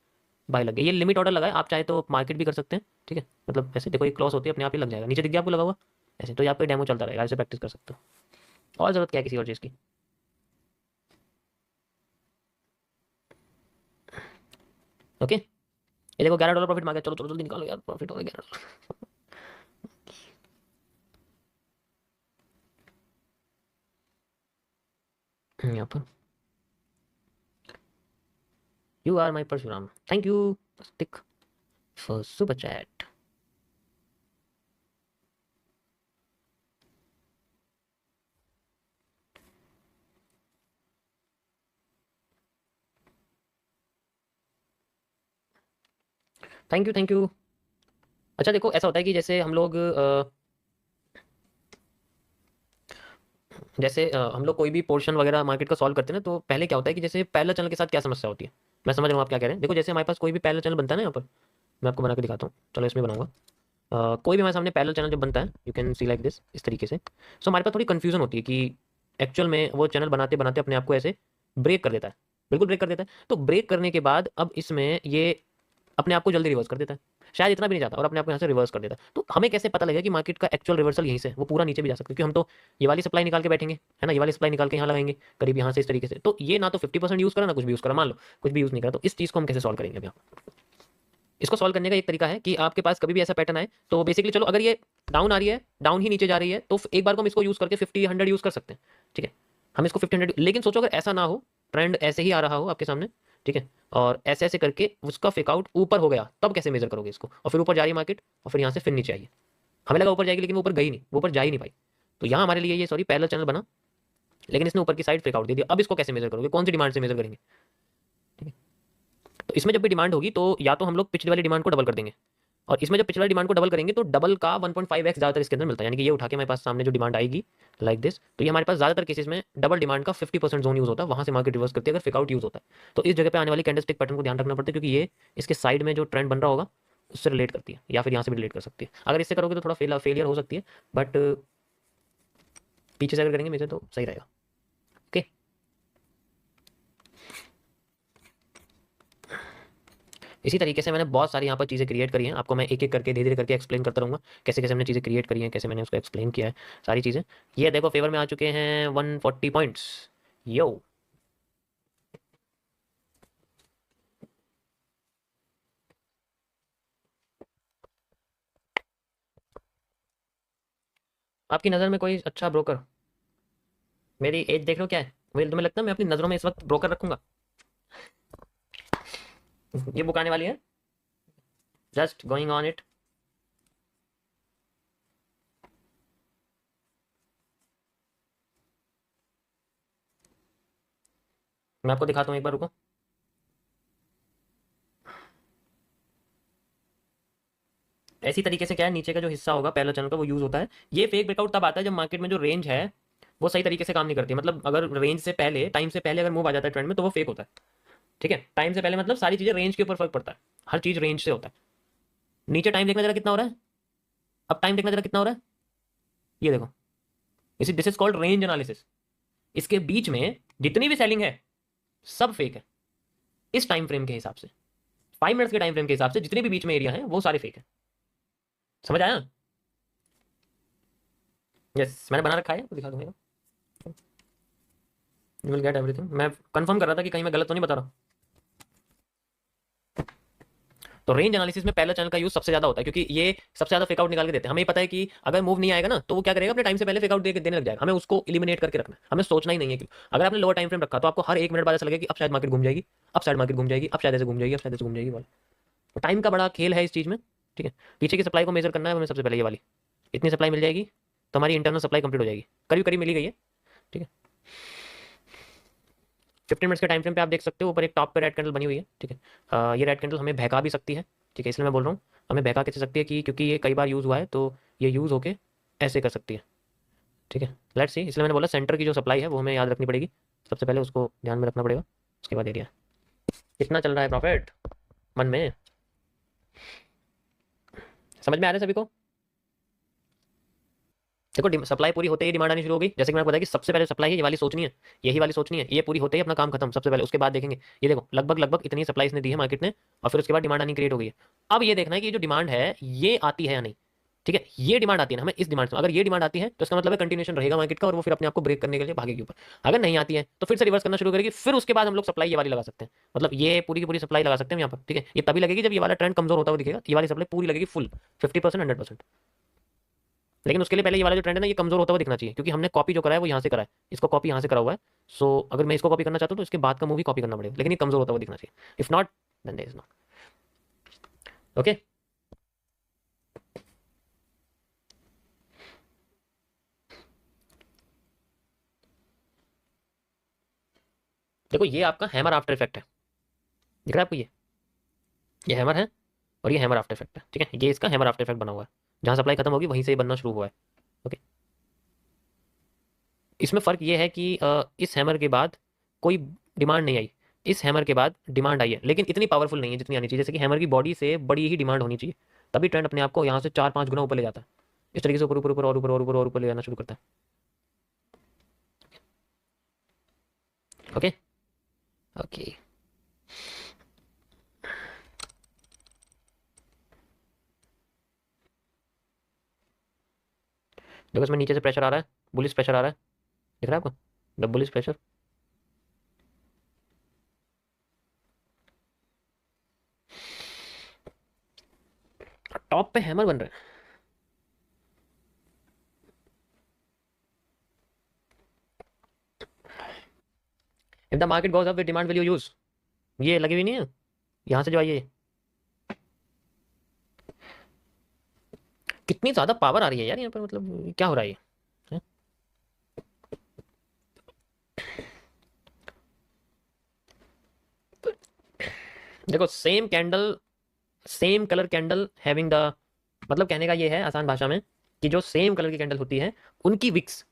बाय लग गया। ये लिमिट ऑर्डर लगा है, आप चाहे तो मार्केट भी कर सकते हैं, ठीक है, मतलब ऐसे देखो, ये क्लॉस होती है अपने आप ही लग जाएगा, नीचे दिख गया आपको लगा हुआ ऐसे, तो यहाँ पे डेमो चलता रहेगा, ऐसे प्रैक्टिस कर सकते हो, और ज़रूरत क्या है किसी और चीज़ की। ओके, ये देखो $11 प्रॉफिट मांगा, चलो चलो जल्दी निकालो यार, प्रॉफिट हो गया $11। यहाँ पर you are my Parshuram, thank you stick for super chat. Thank you thank you. अच्छा देखो, ऐसा होता है कि जैसे हम लोग जैसे हम लोग कोई भी पोर्शन वगैरह मार्केट का सॉल्व करते हैं ना, तो पहले क्या होता है कि जैसे पैरेलल चैनल के साथ क्या समस्या होती है, मैं समझ रहा हूँ आप क्या कह रहे हैं। देखो जैसे हमारे पास कोई भी पैरेलल चैनल बनता है ना, यहाँ पर मैं आपको बना के दिखाता हूँ, चलो इसमें बनाऊंगा। कोई भी हमारे सामने पैरेलल चैनल जब बनता है, you can C like this, इस तरीके से, सो हमारे पास थोड़ी कन्फ्यूजन होती है कि एक्चुअल में वो चैनल बनाते बनाते अपने आप को ऐसे ब्रेक कर देता है, बिल्कुल ब्रेक कर देता है। तो ब्रेक करने के बाद अब इसमें ये अपने आप को जल्दी रिवर्स कर देता है, शायद इतना भी नहीं जाता, और अपने आप को यहाँ से रिवर्स कर देता है। तो हमें कैसे पता लगेगा कि मार्केट का एक्चुअल रिवर्सल यहीं से, वो पूरा नीचे भी जा सकता है, क्योंकि हम तो ये वाली सप्लाई निकाल के बैठेंगे, है ना, ये वाली सप्लाई निकाल के यहाँ लगाएंगे करीब यहाँ से इस तरीके से, तो ये ना तो 50% यूज़ करा, ना कुछ भी यूज़ करा, मान लो कुछ भी यूज़ नहीं करा, तो इस चीज़ को हम कैसे सॉल्व करेंगे अभी? इसको सॉल्व करने का एक तरीका है कि आपके पास कभी भी ऐसा पैटर्न आए, तो बेसिकली चलो अगर ये डाउन आ रही है, डाउन ही नीचे जा रही है, तो एक बार को हम इसको यूज़ करके 50-100 यूज़ कर सकते हैं, ठीक है, हम इसको 50-100, लेकिन सोचो अगर ऐसा ना हो, ट्रेंड ऐसे ही आ रहा हो आपके सामने, ठीक है, और ऐसे ऐसे करके उसका फेकआउट ऊपर हो गया, तब कैसे मेजर करोगे इसको, और फिर ऊपर जा रही मार्केट, और फिर यहाँ से फिर नीचे आइए, हमें लगा ऊपर जाएगी, लेकिन वो ऊपर गई नहीं, वो ऊपर जा ही नहीं पाई, तो यहाँ हमारे लिए ये सॉरी पैरेलल चैनल बना, लेकिन इसने ऊपर की साइड फेकआउट दे दिया। अब इसको कैसे मेजर करोगे, कौन सी डिमांड से मेजर करेंगे, ठीक है, तो इसमें जब भी डिमांड होगी तो या तो हम लोग पिछली वाली डिमांड को डबल कर देंगे, और इसमें जब पिछले वाली डिमांड को डबल करेंगे तो डबल का 1.5x ज़्यादातर इसके अंदर मिलता है। यानी कि ये उठा के हमारे पास सामने जो डिमांड आएगी लाइक दिस, तो ये हमारे पास ज़्यादातर केसेस में डबल डिमांड का 50% जोन यूज़ होता है, वहाँ से मार्केट रिवर्स करती है अगर फेक आउट यूज़ होता है। तो इस जगह पे आने वाली कैंडलस्टिक पैटर्न को ध्यान रखना पड़ता है, क्योंकि ये इसके साइड में जो ट्रेंड बन रहा होगा उससे रिलेट करती है, या फिर यहाँ से भी रिलेट कर सकती है। अगर इससे करोगे तो थोड़ा फेलियर हो सकती है, बट पीछे से अगर करेंगे मेरे तो सही रहेगा। ओके, इसी तरीके से मैंने बहुत सारी यहाँ पर चीज़ें क्रिएट करी हैं, आपको मैं एक एक करके धीरे धीरे करके एक्सप्लेन करता रहूँगा कैसे कैसे हमने चीज़ें क्रिएट करी हैं, कैसे मैंने उसको एक्सप्लेन किया है सारी चीज़ें। ये देखो फेवर में आ चुके हैं 140 पॉइंट्स। यो, आपकी नज़र में कोई अच्छा ब्रोकर, मेरी एज देख लो क्या है, मुझे तुम्हें लगता है मैं अपनी नज़रों में इस वक्त ब्रोकर रखूंगा? ये बुक आने वाली है, जस्ट गोइंग ऑन इट। मैं आपको दिखाता हूँ एक बार, रुको। ऐसी तरीके से क्या है, नीचे का जो हिस्सा होगा पहला चैनल का वो यूज होता है। ये फेक ब्रेकआउट तब आता है जब मार्केट में जो रेंज है वो सही तरीके से काम नहीं करती है। मतलब अगर रेंज से पहले, टाइम से पहले अगर मूव आ जाता है ट्रेंड में तो वो फेक होता है। ठीक है, टाइम से पहले मतलब सारी चीजें रेंज के ऊपर फर्क पड़ता है, हर चीज रेंज से होता है। नीचे टाइम देखना जरा कितना हो रहा है, अब टाइम देखना जरा कितना हो रहा है, ये देखो, इसी this is called range analysis. इसके बीच में जितनी भी सेलिंग है सब फेक है इस टाइम फ्रेम के हिसाब से। 5 मिनट्स के टाइम फ्रेम के हिसाब से जितने भी बीच में एरिया है वो सारे फेक है। समझ आया? यस, मैंने बना रखा है, दिखा दूंगा। You will get everything. मैं कंफर्म कर रहा था कि कहीं मैं गलत तो नहीं बता रहा। तो रेंज एनालिसिस में पहला चैनल का यूज सबसे ज्यादा होता है, क्योंकि ये सबसे ज्यादा फेकआउट निकाल के देते हैं। हमें पता है कि अगर मूव नहीं आएगा ना तो वो क्या करेगा, अपने टाइम से पहले फेकआउट देने लग जाएगा। हमें उसको इलिमिनेट करके रखना है, हमें सोचना ही नहीं है। क्यों? अगर आपने लोअर टाइम फ्रेम रखा तो आपको हर 1 मिनट बाद ऐसा लगेगा कि अब शायद मार्केट घूम जाएगी, अब शायद मार्केट घूम जाएगी, अब शायद ऐसे घूम जाएगी, अब शायद ऐसे घूम जाएगी। तो टाइम का बड़ा खेल है इस चीज में। ठीक है, पीछे की सप्लाई को मेजर करना है हमें सबसे पहले। ये वाली इतनी सप्लाई मिल जाएगी तो हमारी इंटरनल सप्लाई कंप्लीट हो जाएगी, करीब करीब मिली गई है। ठीक है, 15 मिनट्स के टाइम फ्रेम पे आप देख सकते हो ऊपर एक टॉप पे रेड कैंडल बनी हुई है। ठीक है, ये रेड कैंडल हमें बहका भी सकती है। ठीक है, इसलिए मैं बोल रहा हूँ हमें बहका कैसे सकती है, कि क्योंकि ये कई बार यूज़ हुआ है तो ये यूज़ होके ऐसे कर सकती है। ठीक है, लेट्स सी, इसलिए मैंने बोला सेंटर की जो सप्लाई है वो हमें याद रखनी पड़ेगी। सबसे पहले उसको ध्यान में रखना पड़ेगा, उसके बाद एरिया कितना चल रहा है प्रॉफिट मन में। समझ में आ रहा है सभी को? देखो सप्लाई पूरी होते ही डिमांड आनी शुरू हो गई। जैसे कि मैंने बताया कि सबसे पहले सप्लाई है, ये वाली सोचनी है, यही वाली सोचनी है। ये पूरी होते ही अपना काम खत्म सबसे पहले, उसके बाद देखेंगे। ये देखो लगभग लगभग इतनी सप्लाई इसने दी है मार्केट ने, और फिर उसके बाद डिमांड आनी क्रिएट हो गई है। अब ये देखना है कि ये जो डिमांड है ये आती है या नहीं। ठीक है, ये डिमांड आती है ना, हमें इस डिमांड से, अगर ये डिमांड आती है तो इसका मतलब है कंटिन्यूएशन रहेगा मार्केट का, और वो फिर अपने आप को ब्रेक करने के लिए भागेगी ऊपर। अगर नहीं आती है तो फिर से रिवर्स करना शुरू करेगी, फिर उसके बाद हम लोग सप्लाई ये वाली लगा सकते हैं। मतलब ये पूरी की पूरी सप्लाई लगा सकते हैं यहाँ पर। ठीक है, ये तभी लगेगी जब ये वाला ट्रेंड कमजोर होता हुआ दिखेगा, ये वाली सप्लाई पूरी लगेगी फुल 50%, 100%। लेकिन उसके लिए पहले ये वाला जो ट्रेंड है ना ये कमजोर होता हुआ दिखना चाहिए, क्योंकि हमने कॉपी जो करा है वो यहाँ से करा है, इसको कॉपी यहाँ से करा हुआ है। सो अगर मैं इसको कॉपी करना चाहता हूँ तो इसके बाद का मूव भी कॉपी करना पड़ेगा, लेकिन ये कमजोर होता हुआ दिखना चाहिए। If not then there is not. Okay, देखो ये आपका हैमर आफ्टर इफेक्ट है, दिख रहा है आपको? ये हैमर है और ये हैमर आफ्टर इफेक्ट है। ठीक है, ये इसका हैमर आफ्टर इफेक्ट बना हुआ है, जहाँ सप्लाई खत्म होगी वहीं से ये बनना शुरू हुआ है। ओके, इसमें फ़र्क ये है कि इस हैमर के बाद कोई डिमांड नहीं आई, इस हैमर के बाद डिमांड आई है, लेकिन इतनी पावरफुल नहीं है जितनी आनी चाहिए। जैसे कि हैमर की बॉडी से बड़ी ही डिमांड होनी चाहिए, तभी ट्रेंड अपने आप को यहाँ से 4-5 गुना ऊपर ले जाता है। इस तरीके से ऊपर ऊपर ऊपर और ऊपर और ऊपर और ऊपर ले जाना शुरू करता है। ओके ओके, देखो इसमें नीचे से प्रेशर आ रहा है, बुलिश प्रेशर आ रहा है, दिख रहा है आपको? द बुलिश प्रेशर, टॉप पे हैमर बन रहा है। If the market goes up with demand will you use, ये लगी हुई नहीं है यहाँ से जो आई है। कितनी ज्यादा पावर आ रही है यार यहाँ पर, मतलब क्या हो रहा है ये? हैं? देखो same candle, same colour candle having the, मतलब कहने का ये है आसान भाषा में कि जो सेम कलर की कैंडल होती है उनकी विक्स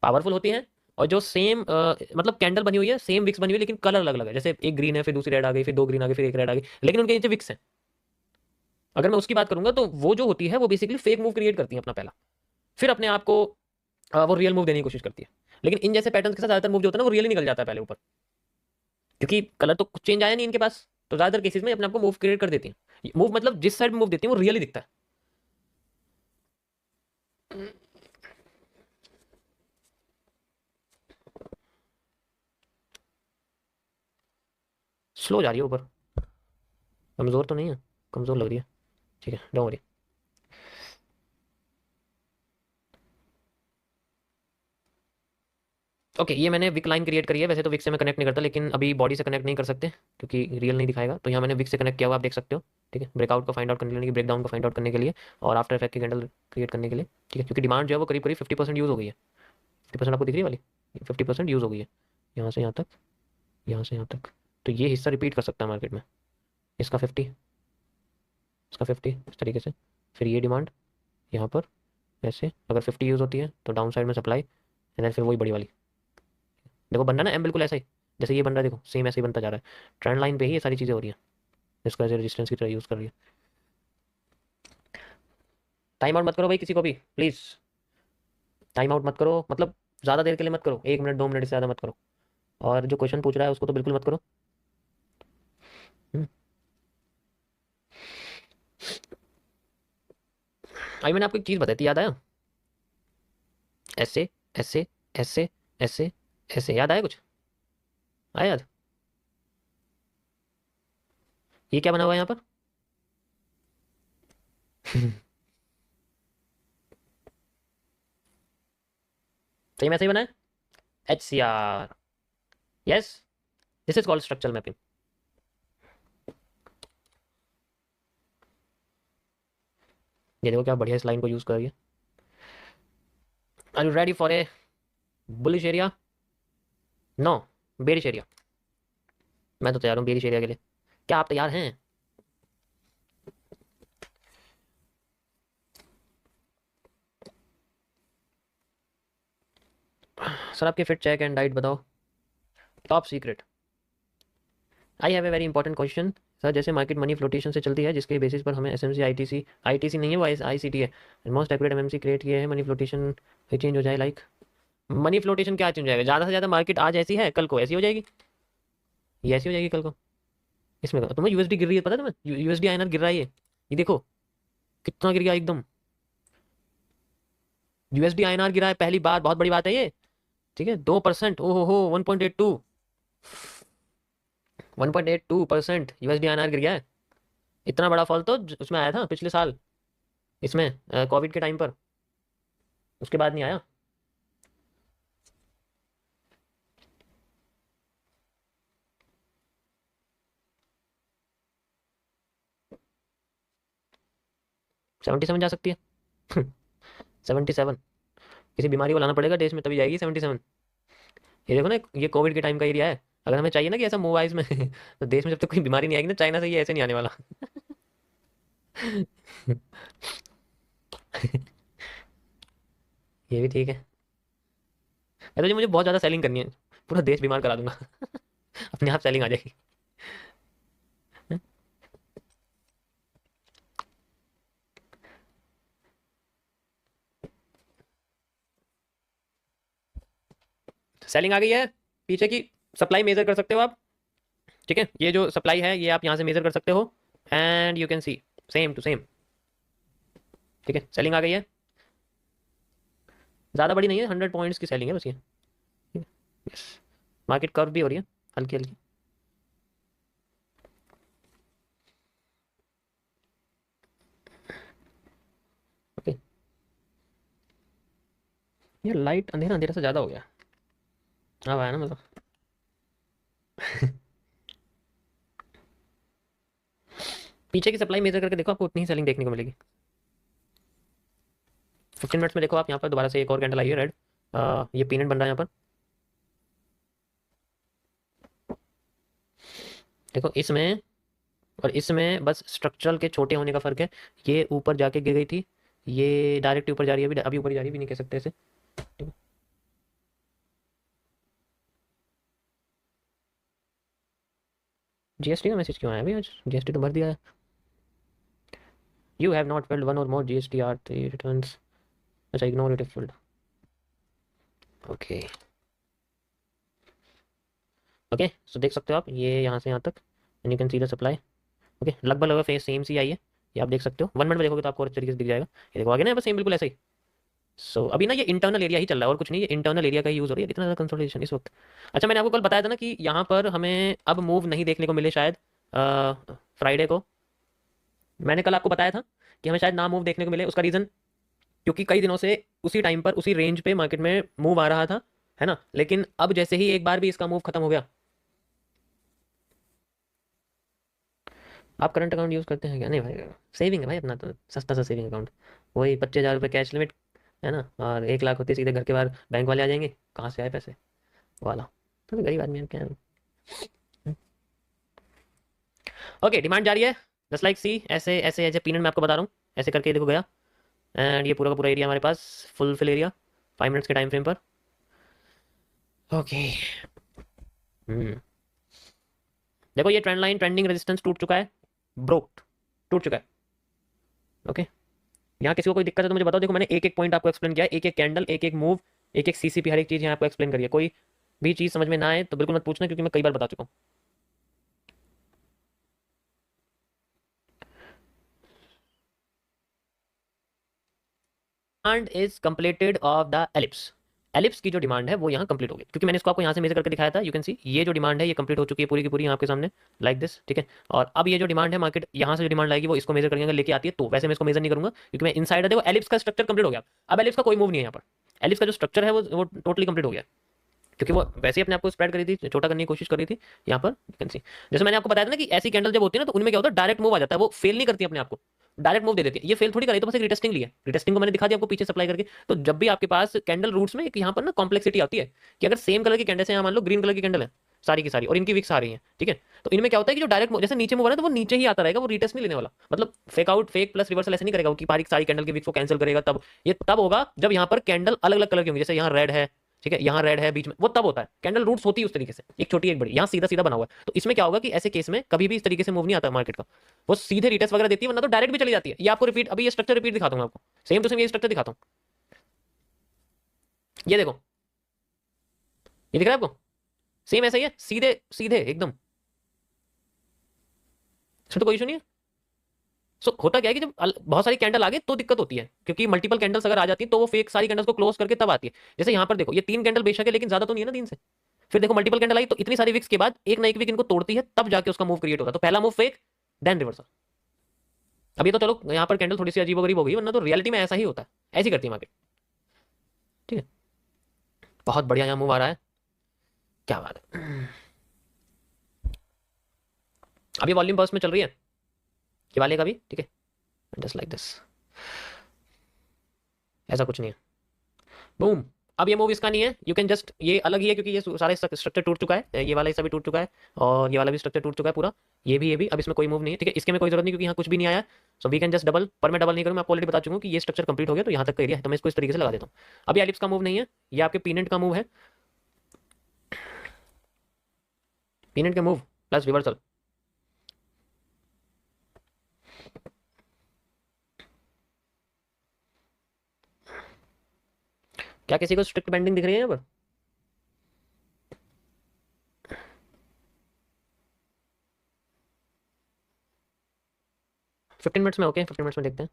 पावरफुल होती है, और जो सेम मतलब कैंडल बनी हुई है, सेम विक्स बनी हुई है, लेकिन कलर अलग अलग है, जैसे एक ग्रीन है फिर दूसरी रेड आ गई, फिर दो ग्रीन आ गई, फिर एक रेड आ गई, लेकिन उनके नीचे विक्स है। अगर मैं उसकी बात करूंगा तो वो जो होती है वो बेसिकली फेक मूव क्रिएट करती है अपना पहला, फिर अपने आप को वो रियल मूव देने की कोशिश करती है। लेकिन इन जैसे पैटर्न के साथ ज्यादातर मूव जो होता है ना वो रियली निकल जाता है पहले ऊपर, क्योंकि कलर तो कुछ चेंज आया नहीं इनके पास, तो ज्यादातर केसेस में अपने आप को मूव क्रिएट कर देती है। मूव मतलब जिस साइड मूव देती है वो रियली दिखता है। स्लो जा रही है ऊपर, कमजोर तो नहीं है, कमजोर लग रही है, ठीक है डोंट वरी। ओके ये मैंने विक लाइन क्रिएट करी है, वैसे तो विक से मैं कनेक्ट नहीं करता, लेकिन अभी बॉडी से कनेक्ट नहीं कर सकते क्योंकि रियल नहीं दिखाएगा, तो यहाँ मैंने विक से कनेक्ट किया हुआ आप देख सकते हो। ठीक है, ब्रेकआउट को फाइंड आउट करने के लिए, ब्रेकडाउन को फाइंड आउट करने के लिए, और आफ्टर इफेक्ट की कैंडल क्रिएट करने के लिए। ठीक है, क्योंकि डिमांड जो है वो करीब करीब 50% यूज़ हो गई है। 50% आपको दिख रही है वाली, 50% यूज़ हो गई है, यहाँ से यहाँ तक, यहाँ से यहाँ तक। तो ये हिस्सा रिपीट कर सकता है मार्केट में, इसका 50, इसका 50, इस तरीके से। फिर ये डिमांड यहाँ पर ऐसे, अगर 50 यूज़ होती है तो डाउन साइड में सप्लाई, एंड देन फिर वही बड़ी वाली। देखो बन रहा है ना एम बिल्कुल ऐसा ही, जैसे ये बन रहा है, देखो सेम ऐसे ही बनता जा रहा है, ट्रेंड लाइन पे ही ये सारी चीज़ें हो रही हैं, इसको ऐसे रेजिस्टेंस की तरह यूज़ कर रही है। टाइम आउट मत करो भाई किसी को भी प्लीज़, टाइम आउट मत करो, मतलब ज़्यादा देर के लिए मत करो, 1 मिनट 2 मिनट से ज़्यादा मत करो, और जो क्वेश्चन पूछ रहा है उसको तो बिल्कुल मत करो। हम्म, अभी मैंने आपको एक चीज़ बताई थी, याद आया? ऐसे ऐसे ऐसे ऐसे ऐसे, याद आया कुछ? आया याद? ये क्या बना हुआ है यहाँ पर? सही में ऐसे ही बना है, HCR, yes, this is called structural mapping. ये देखो क्या बढ़िया इस लाइन को यूज़ कर रही है। Are you ready for a bullish area? No, bearish area. मैं तो तैयार हूँ बेरिश एरिया के लिए, क्या आप तैयार हैं? सर आपके फिट चेक एंड डाइट बताओ, top secret. I have a very important question sir, जैसे मार्केट मनी फ्लोटेशन से चलती है जिसके बेसिस पर हमें एसएमसी आईटीसी, आईटीसी नहीं है वो आईसीटी है, मोस्ट एक्यूरेट एमएमसी क्रिएट किए हैं, मनी फ्लोटेशन चेंज हो जाए लाइक, मनी फ्लोटेशन क्या चेंज हो जाएगा? ज़्यादा से ज़्यादा मार्केट आज ऐसी है कल को ऐसी हो जाएगी, ये ऐसी हो जाएगी कल को। इसमें तुम्हें यूएसडी गिर रही है, पता है तुम्हें? यूएसडी आईएनआर गिर रहा है ये देखो कितना गिर गया एकदम, यूएसडी आईएनआर गिरा है पहली बार, बहुत बड़ी बात है ये। ठीक है 2%, ओहो हो 1.82, 1.82% यूएसडी आईएनआर गिर गया है। इतना बड़ा फॉल तो उसमें आया था पिछले साल, इसमें कोविड के टाइम पर, उसके बाद नहीं आया। सेवेंटी सेवन जा सकती है। 77, किसी बीमारी को लाना पड़ेगा देश में तभी जाएगी 77। ये देखो ना, ये कोविड के टाइम का एरिया है, अगर हमें चाहिए ना कि ऐसा मूव आए इसमें तो देश में जब तक कोई बीमारी नहीं आएगी ना, चाइना से ये ऐसे नहीं आने वाला। ये भी ठीक है। तो जी मुझे बहुत ज़्यादा सेलिंग करनी है, पूरा देश बीमार करा दूंगा। अपने आप सेलिंग आ जाएगी। सेलिंग आ गई है, पीछे की सप्लाई मेजर कर सकते हो आप। ठीक है, ये जो सप्लाई है ये आप यहाँ से मेजर कर सकते हो, and you can see same to same. ठीक है, सेलिंग आ गई है, ज़्यादा बड़ी नहीं है, 100 पॉइंट्स की सेलिंग है बस ये। यस, मार्केट कर्व भी हो रही है हल्की हल्की। ओके, ये लाइट अंधेरा अंधेरा से ज़्यादा हो गया, अब आया ना मतलब। पीछे की सप्लाई मेजर करके देखो, आपको उतनी ही सेलिंग देखने को मिलेगी। 15 मिनट्स में देखो आप, यहाँ पर दोबारा से एक और कैंडल आई है रेड, ये पीनट बन रहा है यहाँ पर। देखो इसमें और इसमें बस स्ट्रक्चरल के छोटे होने का फ़र्क है। ये ऊपर जाके गिर गई थी, ये डायरेक्ट ऊपर जा रही है, अभी ऊपर जा रही है भी नहीं कह सकते ऐसे, ठीक है। जीएसटी का मैसेज क्यों आया अभी आज? जीएसटी तो भर दिया है। You have not filled one or more GST R three returns. अच्छा, ignore it if filled. Okay okay, so देख सकते हो आप ये यहाँ से यहाँ तक, and you can see the supply. Okay, लगभग लगभग फेस सेम सी आई है, ये आप देख सकते हो। 1 मिनट में देखोगे तो आपको और अच्छे तरीके से दिख जाएगा। ये देखो आगे ना, बस सेम बिल्कुल ऐसा ही। सो अभी ना ये इंटरनल एरिया ही चल रहा है और कुछ नहीं, ये इंटरनल एरिया का ही यूज़ हो रही है। कितना ज़्यादा कंसोलिडेशन इस वक्त। अच्छा, मैंने आपको कल बताया था ना कि यहाँ पर हमें अब मूव नहीं देखने को मिले शायद फ्राइडे को। मैंने कल आपको बताया था कि हमें शायद ना मूव देखने को मिले। उसका रीज़न, क्योंकि कई दिनों से उसी टाइम पर उसी रेंज पे मार्केट में मूव आ रहा था, है ना। लेकिन अब जैसे ही एक बार भी इसका मूव खत्म हो गया। आप करंट अकाउंट यूज़ करते हैं क्या? नहीं भाई, सेविंग है भाई अपना तो, सस्ता सा सेविंग अकाउंट। वही 25,000 रुपये कैश लिमिट, है ना, और 1 लाख होती है सीधे घर के बाहर, बैंक वाले आ जाएंगे, कहाँ से आए पैसे वाला। तो गरीब आदमी है क्या। ओके, डिमांड जारी है, जस्ट लाइक सी, ऐसे ऐसे ऐसे पीनट मैं आपको बता रहा हूँ, ऐसे करके देखो गया। एंड ये पूरा का पूरा एरिया हमारे पास फुल फिल एरिया 5 मिनट्स के टाइम फ्रेम पर। ओके, देखो ये ट्रेंड लाइन ट्रेंडिंग रेजिस्टेंस टूट चुका है, ब्रोक, टूट चुका है। ओके, यहाँ किसी को कोई दिक्कत है तो मुझे बताओ। देखो मैंने एक एक पॉइंट आपको एक्सप्लेन किया है, एक एक कैंडल, एक एक मूव, एक एक सीसीपी, हर एक चीज़ यहाँ आपको एक्सप्लेन करिए। कोई भी चीज़ समझ में ना आए तो बिल्कुल मत पूछना, क्योंकि मैं कई बार बता चुका हूँ। Demand is completed of the ellipse. Ellipse की जो डिमांड है वो यहाँ कंप्लीट हो गई, क्योंकि मैंने इसको आपको यहाँ से मेजर करके दिखाया था। यू कैन सी ये जो डिमांड है ये कंप्लीट हो चुकी है पूरी की पूरी यहाँ आपके सामने, लाइक दिस, ठीक है। और अब ये जो डिमांड है मार्केट यहाँ से जो डिमांड लाएगी वो इसको मेजर करके अगर लेके आती है तो, वैसे मैं इसको मेजर नहीं करूंगा क्योंकि मैं इनसाइड है। देखो एलिप्स का स्ट्रक्चर कंप्लीट हो गया, अब एलिप्स का कोई मूव नहीं है यहाँ पर। एलिप्स का जो स्ट्रक्चर है वो टोटली कंप्लीट हो गया, क्योंकि वो वैसे ही अपने आप को स्प्रेड कर रही थी, छोटा करने की कोशिश कर रही थी। यहाँ पर यू कैन सी, जैसे मैंने आपको बताया था ना कि ऐसी कैंडल जब होती है ना तो उनमें क्या होता है, डायरेक्ट मूव आ जाता है, वो फेल नहीं करती अपने आप को, डायरेक्ट मूव दे देती है। ये फेल थोड़ी करी, तो बस एक रिटेस्टिंग लिया, रिटेस्टिंग को मैंने दिखा दिया आपको पीछे सप्लाई करके। तो जब भी आपके पास कैंडल रूट्स में एक यहाँ पर ना कॉम्प्लेक्सिटी आती है कि अगर सेम कलर की कैंडल से, यहाँ मान लो ग्रीन कलर की कैंडल है सारी की सारी और इनकी विक्स आ रही है, ठीक है, तो इनमें क्या होता है कि जो डायरेक्ट जैसे नीचे मूव आ रहा है तो वो नीचे ही आता रहेगा, वो रिटेस्ट नहीं लेने वाला, मतलब fake out fake plus reversal ऐसे नहीं करेगा कि सारी कैंडल की विक्स को कैंसिल करेगा। तब ये तब होगा जब यहाँ पर कैंडल अलग अलग कलर की होंगी, जैसे यहाँ रेड है, ठीक है, यहाँ रेड है बीच में, वो तब होता है। कैंडल रूट्स होती है उस तरीके से, एक छोटी एक बड़ी, यहाँ सीधा सीधा बना हुआ है। तो इसमें क्या होगा कि ऐसे केस में कभी भी इस तरीके से मूव नहीं आता मार्केट का, वो सीधे रिटेस्ट वगैरह देती है, वरना तो डायरेक्ट भी चली जाती है। ये आपको रिपीट, अभी ये स्ट्रक्चर रिपीट दिखाता हूँ आपको, सेम टू सेम ये स्ट्रक्चर दिखाता हूँ। ये देखो, ये दिख रहा है आपको, सेम ऐसा ही है, सीधे सीधे एकदम, इसमें तो कोई इशू नहीं है। सो होता क्या है कि जब बहुत सारी कैंडल आ गई तो दिक्कत होती है, क्योंकि मल्टीपल कैंडल्स अगर आ जाती है तो वो फेक सारी कैंडल्स को क्लोज करके तब आती है। जैसे यहाँ पर देखो ये 3 कैंडल बेशक है लेकिन ज्यादा तो नहीं है ना 3 से। फिर देखो मल्टीपल कैंडल आई तो इतनी सारी विक्स के बाद एक ना एक विक इनको तोड़ती है, तब जाके उसका मूव क्रिएट होता है। तो पहला मूव फेक, देन रिवर्सल। अब ये तो चलो यहाँ पर कैंडल थोड़ी सी अजीबोगरीब हो गई, वरना तो रियलिटी में ऐसा ही होता है, ऐसी करती है मार्केट, ठीक है। बहुत बढ़िया यहाँ मूव आ रहा है, क्या बात है। अभी वॉल्यूम बर्स्ट में चल रही है ये वाले का भी, ठीक है, जस्ट लाइक दिस, ऐसा कुछ नहीं है, बूम। अब ये मूव इसका नहीं है, यू कैन जस्ट, ये अलग ही है क्योंकि ये सारा स्ट्रक्चर टूट चुका है, ये वाला हिस्सा भी टूट चुका है और ये वाला भी स्ट्रक्चर टूट चुका है पूरा, ये भी। अब इसमें कोई मूव नहीं है, ठीक है, इसके में कोई जरूरत नहीं क्योंकि यहाँ कुछ भी नहीं आया। So we can just double, पर मैं डबल नहीं करूँ, मैं आपको ऑलरेडी बता चुका हूँ कि ये स्ट्रक्चर कंप्लीट हो गया तो यहाँ तक का एरिया है, तो मैं इसको इस तरीके से लगा देता हूँ। अभी एलिप्स का मूव नहीं है, ये आपके पीनेट का मूव है, पीनेट के मूव प्लस रिवर्सल। क्या किसी को स्ट्रिक्ट बेंडिंग दिख रही है यहाँ पर? 15 मिनट्स में, ओके 15 मिनट्स में देखते हैं।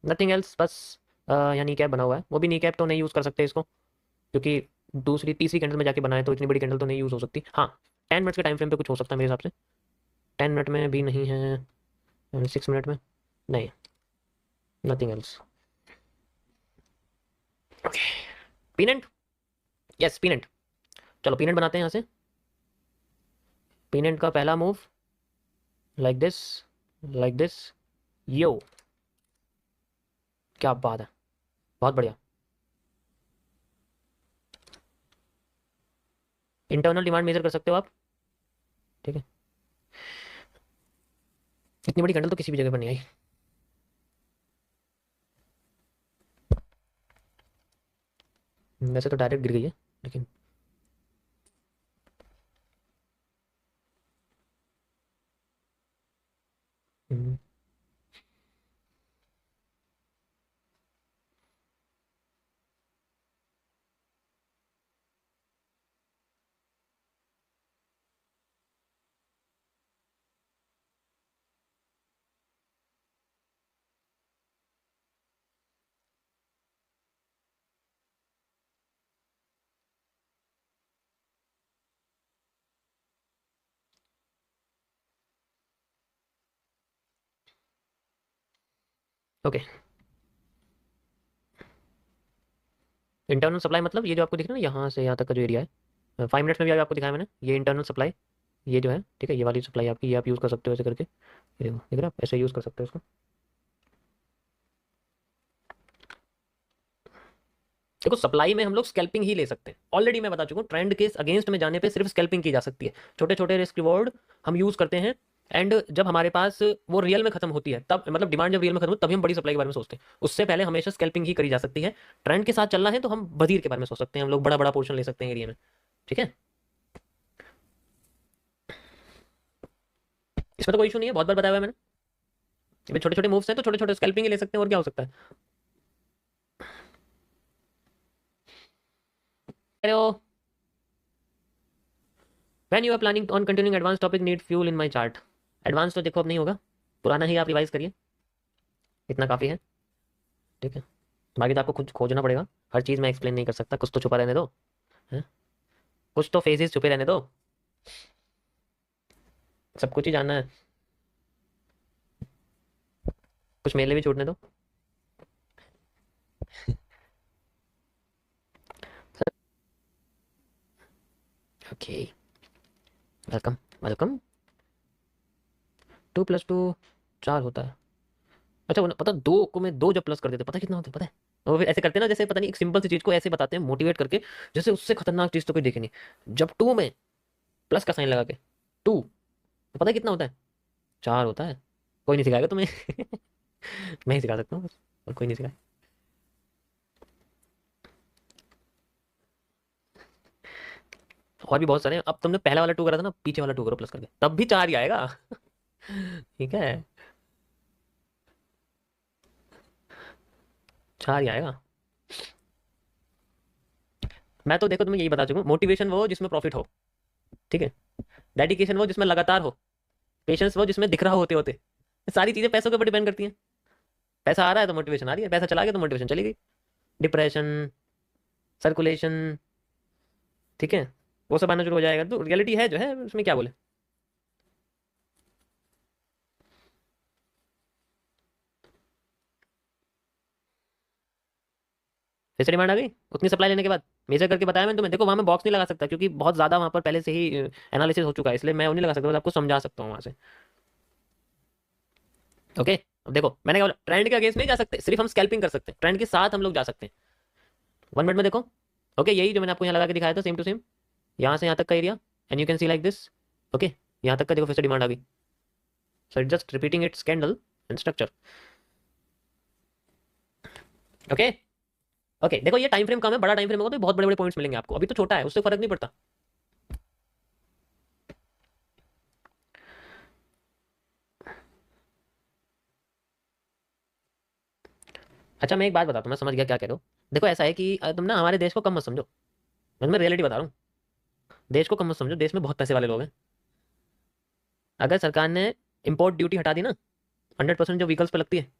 नथिंग एल्स, बस यहाँ नी कैप बना हुआ है, वो भी नी कैप तो नहीं यूज़ कर सकते इसको, क्योंकि दूसरी तीसरी कैंडल में जाके बनाए तो इतनी बड़ी कैंडल तो नहीं यूज़ हो सकती। हाँ, 10 मिनट्स के टाइम फ्रेम पे कुछ हो सकता है मेरे हिसाब से, 10 मिनट में भी नहीं है, 6 मिनट में नहीं, nothing else. Okay, pennant, yes pennant, चलो पीनेंट बनाते हैं यहाँ से। पीनेंट का पहला move like this, like this, yo, क्या बात है, बहुत बढ़िया। इंटरनल डिमांड मेजर कर सकते हो आप, ठीक है। इतनी बड़ी कैंडल तो किसी भी जगह पर नहीं आई। वैसे तो डायरेक्ट गिर गई है, लेकिन हम्म, ओके। इंटरनल सप्लाई मतलब ये जो आपको दिख रहा है ना, यहाँ से यहाँ तक का जो एरिया है, 5 मिनट्स में भी अभी आपको दिखाया मैंने, ये इंटरनल सप्लाई, ये जो है ठीक है, ये वाली सप्लाई आपकी, ये आप यूज़ कर सकते हो ऐसे करके, ये देखो दिख रहा है, आप ऐसे यूज़ कर सकते हो इसको। देखो सप्लाई में हम लोग स्कैल्पिंग ही ले सकते हैं, ऑलरेडी मैं बता चुका हूँ, ट्रेंड के अगेंस्ट में जाने पे सिर्फ स्कैल्पिंग की जा सकती है, छोटे छोटे रिस्क रिवॉर्ड हम यूज़ करते हैं। एंड जब हमारे पास वो रियल में खत्म होती है, तब मतलब डिमांड जब रियल में खत्म होती है, तभी हम बड़ी सप्लाई के बारे में सोचते हैं, उससे पहले हमेशा स्कैल्पिंग ही करी जा सकती है। ट्रेंड के साथ चलना है तो हम बजीर के बारे में सोच सकते हैं, हम लोग बड़ा बड़ा पोर्शन ले सकते हैं एरिया में, ठीक है। इसमें तो कोई इशू नहीं है, बहुत बार बताया हुआ है मैंने, छोटे छोटे मूव्स हैं तो छोटे छोटे स्कैल्पिंग ही ले सकते हैं, और क्या हो सकता है। Hello, when you are planning on continuing advance topic need fuel in my chart. Advance तो देखो अब नहीं होगा, पुराना ही आप रिवाइज करिए, इतना काफ़ी है, ठीक है। बाकी तो आपको खुद खोजना पड़ेगा, हर चीज़ मैं एक्सप्लेन नहीं कर सकता, कुछ तो छुपा रहने दो, हैं? कुछ तो फेजेस छुपे रहने दो, सब कुछ ही जानना है, कुछ मेले भी छूटने दो। Okay, welcome welcome. 2 + 2 4 होता है। अच्छा, वो पता, दो को मैं दो जब प्लस कर देते पता है कितना होता है, पता है। वो फिर ऐसे करते हैं ना, जैसे पता नहीं, एक सिंपल सी चीज को ऐसे बताते हैं मोटिवेट करके, जैसे उससे खतरनाक चीज तो कोई देखे नहीं। जब 2 में प्लस का साइन लगा के 2, तो पता है कितना होता है, 4 होता है। कोई नहीं सिखाएगा तुम्हें। मैं ही सिखा सकता हूँ बस, और कोई नहीं सिखाए। और भी बहुत सारे हैं, अब तुमने पहला वाला 2 करा था ना, पीछे वाला 2 करो प्लस करके, तब भी 4 ही आएगा। ठीक है, 4 ही आएगा। मैं तो देखो तुम्हें यही बता चुका हूँ, मोटिवेशन वो जिसमें प्रॉफिट हो, ठीक है। डेडिकेशन वो जिसमें लगातार हो, पेशेंस वो जिसमें दिख रहा होते होते। सारी चीजें पैसों के ऊपर डिपेंड करती हैं, पैसा आ रहा है तो मोटिवेशन आ रही है, पैसा चला गया तो मोटिवेशन चली गई। डिप्रेशन, सर्कुलेशन, ठीक है, वो सब आना शुरू हो जाएगा, तो रियलिटी है जो है, उसमें क्या बोले। फिर से डिमांड आ गई उतनी सप्लाई लेने के बाद, मेजर करके बताया मैंने तुम्हें। देखो वहां मैं बॉक्स नहीं लगा सकता, क्योंकि बहुत ज्यादा वहां पर पहले से ही एनालिसिस हो चुका है, इसलिए मैं वो नहीं लगा सकता, बस आपको समझा सकता हूँ वहां से। ओके, अब देखो मैंने क्या बोला, ट्रेंड के अगेंस्ट नहीं जा सकते, सिर्फ हम स्कैल्पिंग कर सकते हैं, ट्रेंड के साथ हम लोग जा सकते हैं। 1 मिनट में देखो, ओके, यही जो मैंने आपको यहाँ लगा के दिखाया था, सेम टू सेम, यहाँ से यहाँ तक का area, and you can C like this. Okay, यहाँ तक का देखो, फिर से डिमांड आ गई, so it just repeating it's candle and structure. Okay, okay, देखो ये टाइम फ्रेम कम है, बड़ा टाइम फ्रेम होगा तो बहुत बड़े बड़े पॉइंट्स मिलेंगे आपको, अभी तो छोटा है, उससे फर्क नहीं पड़ता। अच्छा, मैं एक बात बताता हूँ, मैं समझ गया क्या कह रहे हो। देखो ऐसा है कि तुम ना हमारे देश को कम मत समझो, मैं रियलिटी बता रहा हूँ, देश को कम मत समझो, देश में बहुत पैसे वाले लोग हैं। अगर सरकार ने इम्पोर्ट ड्यूटी हटा दी ना, 100% जो व्हीकल्स पे लगती है,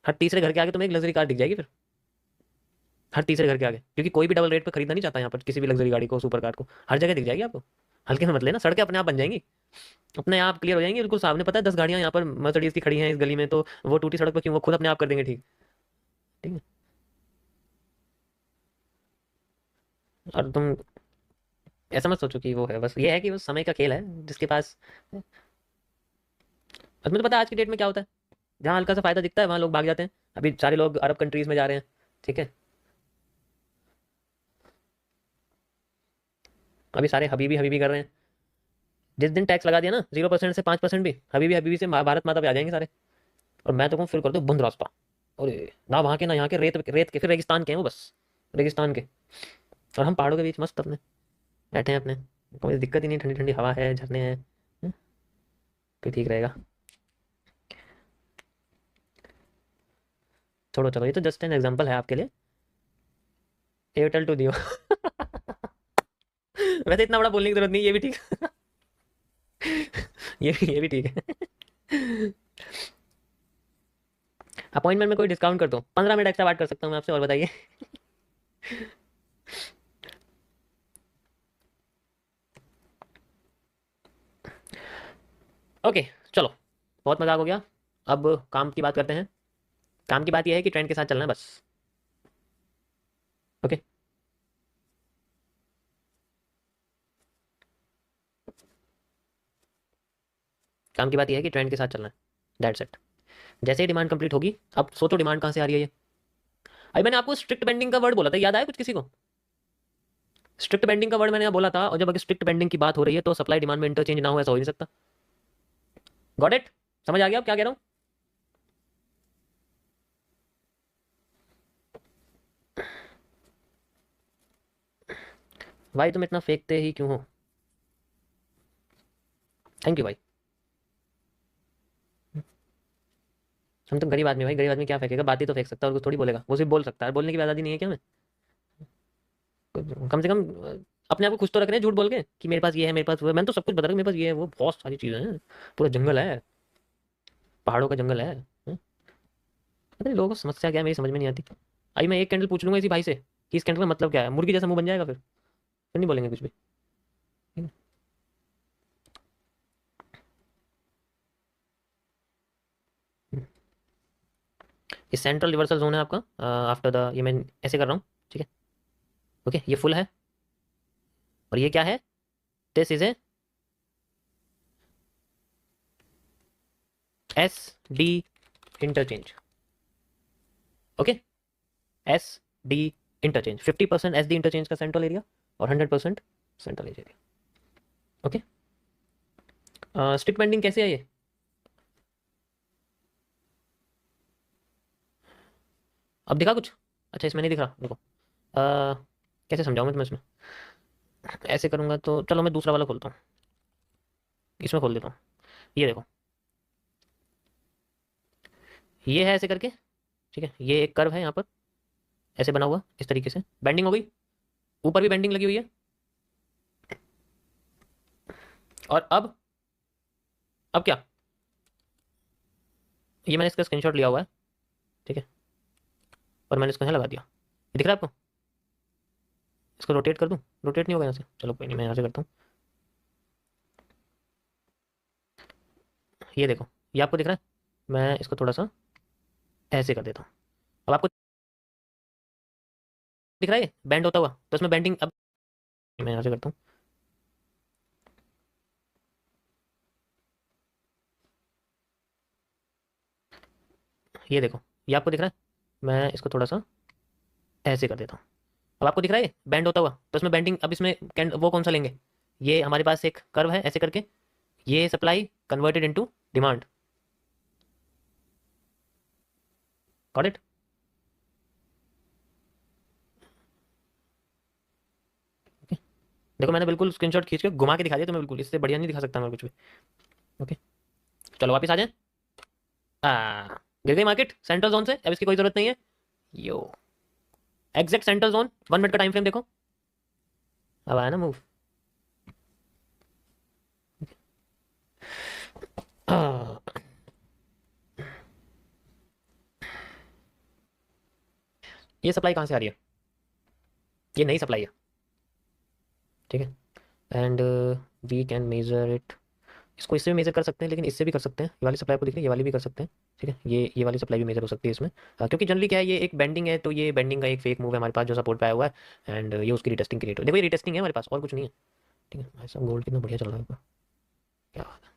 हर तीसरे घर के आगे तुम्हें एक लग्जरी कार दिख जाएगी फिर, हर तीसरे घर के आगे, क्योंकि कोई भी डबल रेट पे खरीदना नहीं चाहता यहाँ पर किसी भी लग्जरी गाड़ी को, सुपर कार को, हर जगह दिख जाएगी आपको। हल्के में मत लेना, सड़कें अपने आप बन जाएंगी, अपने आप क्लियर हो जाएंगी बिल्कुल सामने, पता है 10 गाड़ियां यहाँ पर मर्सिडीज की खड़ी हैं इस गली में, तो वो टूटी सड़क पर क्यों, वो खुद अपने आप कर देंगे ठीक। ठीक है, और तुम ऐसा मत सोचो कि वो है, बस ये है कि वो समय का खेल है जिसके पास। और तुम्हें तो पता है आज की डेट में क्या होता है, जहाँ हल्का सा फायदा दिखता है वहाँ लोग भाग जाते हैं, अभी सारे लोग अरब कंट्रीज में जा रहे हैं, ठीक है। अभी सारे हबीबी हबीबी कर रहे हैं, जिस दिन टैक्स लगा दिया ना 0% से 5% भी, हबीबी से भारत माता पे आ जाएंगे सारे। और मैं तो कहूँ फिर कर दो बंद रास्ता। और ना वहाँ के ना यहाँ के, रेत रेत के, फिर रेगिस्तान के हैं वो, बस रेगिस्तान के। और हम पहाड़ों के बीच मस्त अपने बैठे हैं अपने, कोई दिक्कत ही नहीं, ठंडी ठंडी हवा है, झरने हैं। तो ठीक रहेगा। छोड़ो चलो, ये तो जस्ट एन एग्जांपल है आपके लिए। एयरटेल टू दियो। वैसे इतना बड़ा बोलने की जरूरत नहीं, ये भी ठीक है। ये भी ठीक है। अपॉइंटमेंट में कोई डिस्काउंट कर दो, 15 मिनट एक्स्ट्रा बात कर सकता हूँ मैं आपसे, और बताइए। ओके चलो, बहुत मजाक हो गया। अब काम की बात करते हैं। काम की बात यह है कि ट्रेंड के साथ चलना है बस। ओके, काम की बात यह है कि ट्रेंड के साथ चलना है, दैट्स इट। जैसे ही डिमांड कंप्लीट होगी, अब सोचो डिमांड कहाँ से आ रही है ये। अभी मैंने आपको स्ट्रिक्ट बेंडिंग का वर्ड बोला था, याद आया कुछ किसी को? स्ट्रिक्ट बेंडिंग का वर्ड मैंने यहाँ बोला था, और जब अगर स्ट्रिक्ट बेंडिंग की बात हो रही है तो सप्लाई डिमांड में इंटरचेंज ना हो, ऐसा हो ही नहीं सकता। Got it? समझ आ गया आप क्या कह रहा हूँ? भाई तुम इतना फेंकते ही क्यों हो? थैंक यू भाई। हम तो गरीब आदमी, भाई गरीब आदमी क्या फेंकेगा, बात ही तो फेंक सकता है और कुछ थोड़ी बोलेगा, वो सिर्फ बोल सकता है, बोलने की भी आज़ादी नहीं है क्या हमें? कम से कम अपने आप को खुश तो रख रहे हैं झूठ बोल के कि मेरे पास ये है, मेरे पास वो है। मैंने तो सब कुछ बता रहा हूँ, मेरे पास ये है, वो बहुत सारी चीज़ें हैं, पूरा जंगल है, पहाड़ों का जंगल है। पता नहीं लोगों को समस्या क्या है, मेरी समझ में नहीं आती। अभी मैं एक कैंडल पूछ लूंगा इसी भाई से कि इस कैंडल का मतलब क्या है, मुर्गी जैसा मुंह बन जाएगा, फिर नहीं बोलेंगे कुछ भी। ठीक है? ये सेंट्रल रिवर्सल जोन है आपका, आफ्टर द, ये मैं ऐसे कर रहा हूँ, ठीक है? ओके, ये फुल है, और ये क्या है? This is A S D interchange. Okay, S D interchange, 50% S D interchange का सेंट्रल एरिया, और 100% central area. Okay, stick bending कैसे है ये? अब दिखा कुछ? अच्छा, इसमें नहीं दिख रहा, देखो। कैसे समझाऊं मैं तुम्हें इसमें? ऐसे करूंगा तो चलो, मैं दूसरा वाला खोलता हूँ, इसमें खोल देता हूँ। ये देखो, ये है ऐसे करके, ठीक है? ये एक कर्व है यहाँ पर, ऐसे बना हुआ, इस तरीके से बेंडिंग हो गई, ऊपर भी बेंडिंग लगी हुई है। और अब क्या? ये मैंने इसका स्क्रीनशॉट लिया हुआ है, ठीक है? और मैंने इसको यहाँ लगा दिया, ये दिख रहा है आपको? इसको रोटेट कर दूँ? रोटेट नहीं होगा यहाँ से, चलो कोई नहीं, मैं यहाँ से करता हूँ। ये देखो, ये आपको दिख रहा है? मैं इसको थोड़ा सा ऐसे कर देता हूँ, अब आपको दिख रहा है बैंड होता हुआ? तो इसमें बेंडिंग, अब मैं यहाँ से करता हूँ। ये देखो, ये आपको दिख रहा है? मैं इसको थोड़ा सा ऐसे कर देता हूँ, अब आपको दिख रहा है बैंड होता हुआ? तो इसमें बेंडिंग, अब इसमें वो कौन सा लेंगे? ये हमारे पास एक कर्व है ऐसे करके, ये supply converted into demand. Got it? देखो मैंने बिल्कुल स्क्रीनशॉट खींच के घुमा के दिखा दिया तुम्हें, बिल्कुल इससे बढ़िया नहीं दिखा सकता मैं कुछ भी। ओके, चलो वापस आ जाए। गिर गई मार्केट सेंट्रल जोन से, अब इसकी कोई जरूरत नहीं है। यो, एग्जैक्ट सेंट्रल जोन, 1 मिनट का टाइम फ्रेम देखो, अब आया ना मूव। ये सप्लाई कहाँ से आ रही है? ये नई सप्लाई है, ठीक है? And we can major it, इसको इससे भी मेजर कर सकते हैं, लेकिन इससे भी कर सकते हैं। ये वाली सप्लाई को दिख रही है, ये वाली भी कर सकते हैं, ठीक है? ये वाली सप्लाई भी मेजर हो सकती है इसमें, क्योंकि जनरली क्या है, ये एक बेंडिंग है, तो ये बेंडिंग का एक फेक मूव है हमारे पास जो सपोर्ट पे आया हुआ है, एंड ये उसकी रिटेस्टिंग क्रिएट हो, देखो ये रिटेस्टिंग है हमारे पास, और कुछ नहीं है। ठीक है भाई साहब, गोल्ड कितना बढ़िया चल रहा है, क्या बात है।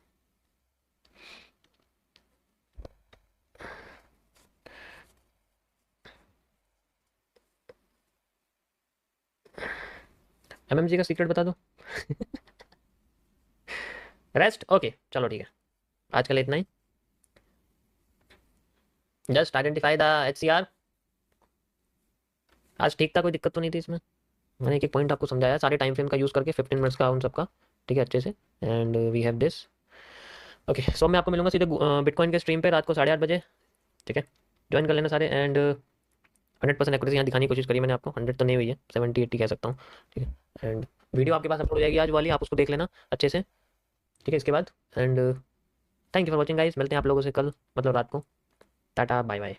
एमएमजी का सीक्रेट बता दो। रेस्ट ओके, चलो ठीक है, आज के लिए इतना ही। Just identify the HCR। आज ठीक था, कोई दिक्कत तो नहीं थी इसमें। मैंने एक एक पॉइंट आपको समझाया सारे टाइम फ्रेम का यूज़ करके, 15 मिनट्स का उन सबका, ठीक है, अच्छे से। And we have this. Okay, so मैं आपको मिलूंगा सीधे बिटकॉइन के स्ट्रीम पे रात को 8:30 बजे, ठीक है। ज्वाइन कर लेना सारे। एंड 100% एक्यूरेसी यहाँ दिखाने की कोशिश करी मैंने आपको, 100 तो नहीं हुई है, 70-80 कह सकता हूँ, ठीक है। एंड वीडियो आपके पास अपलोड हो जाएगी आज वाली, आप उसको देख लेना अच्छे से, ठीक है, इसके बाद। And thank you for watching guys, मिलते हैं आप लोगों से कल, मतलब रात को। Tata bye bye.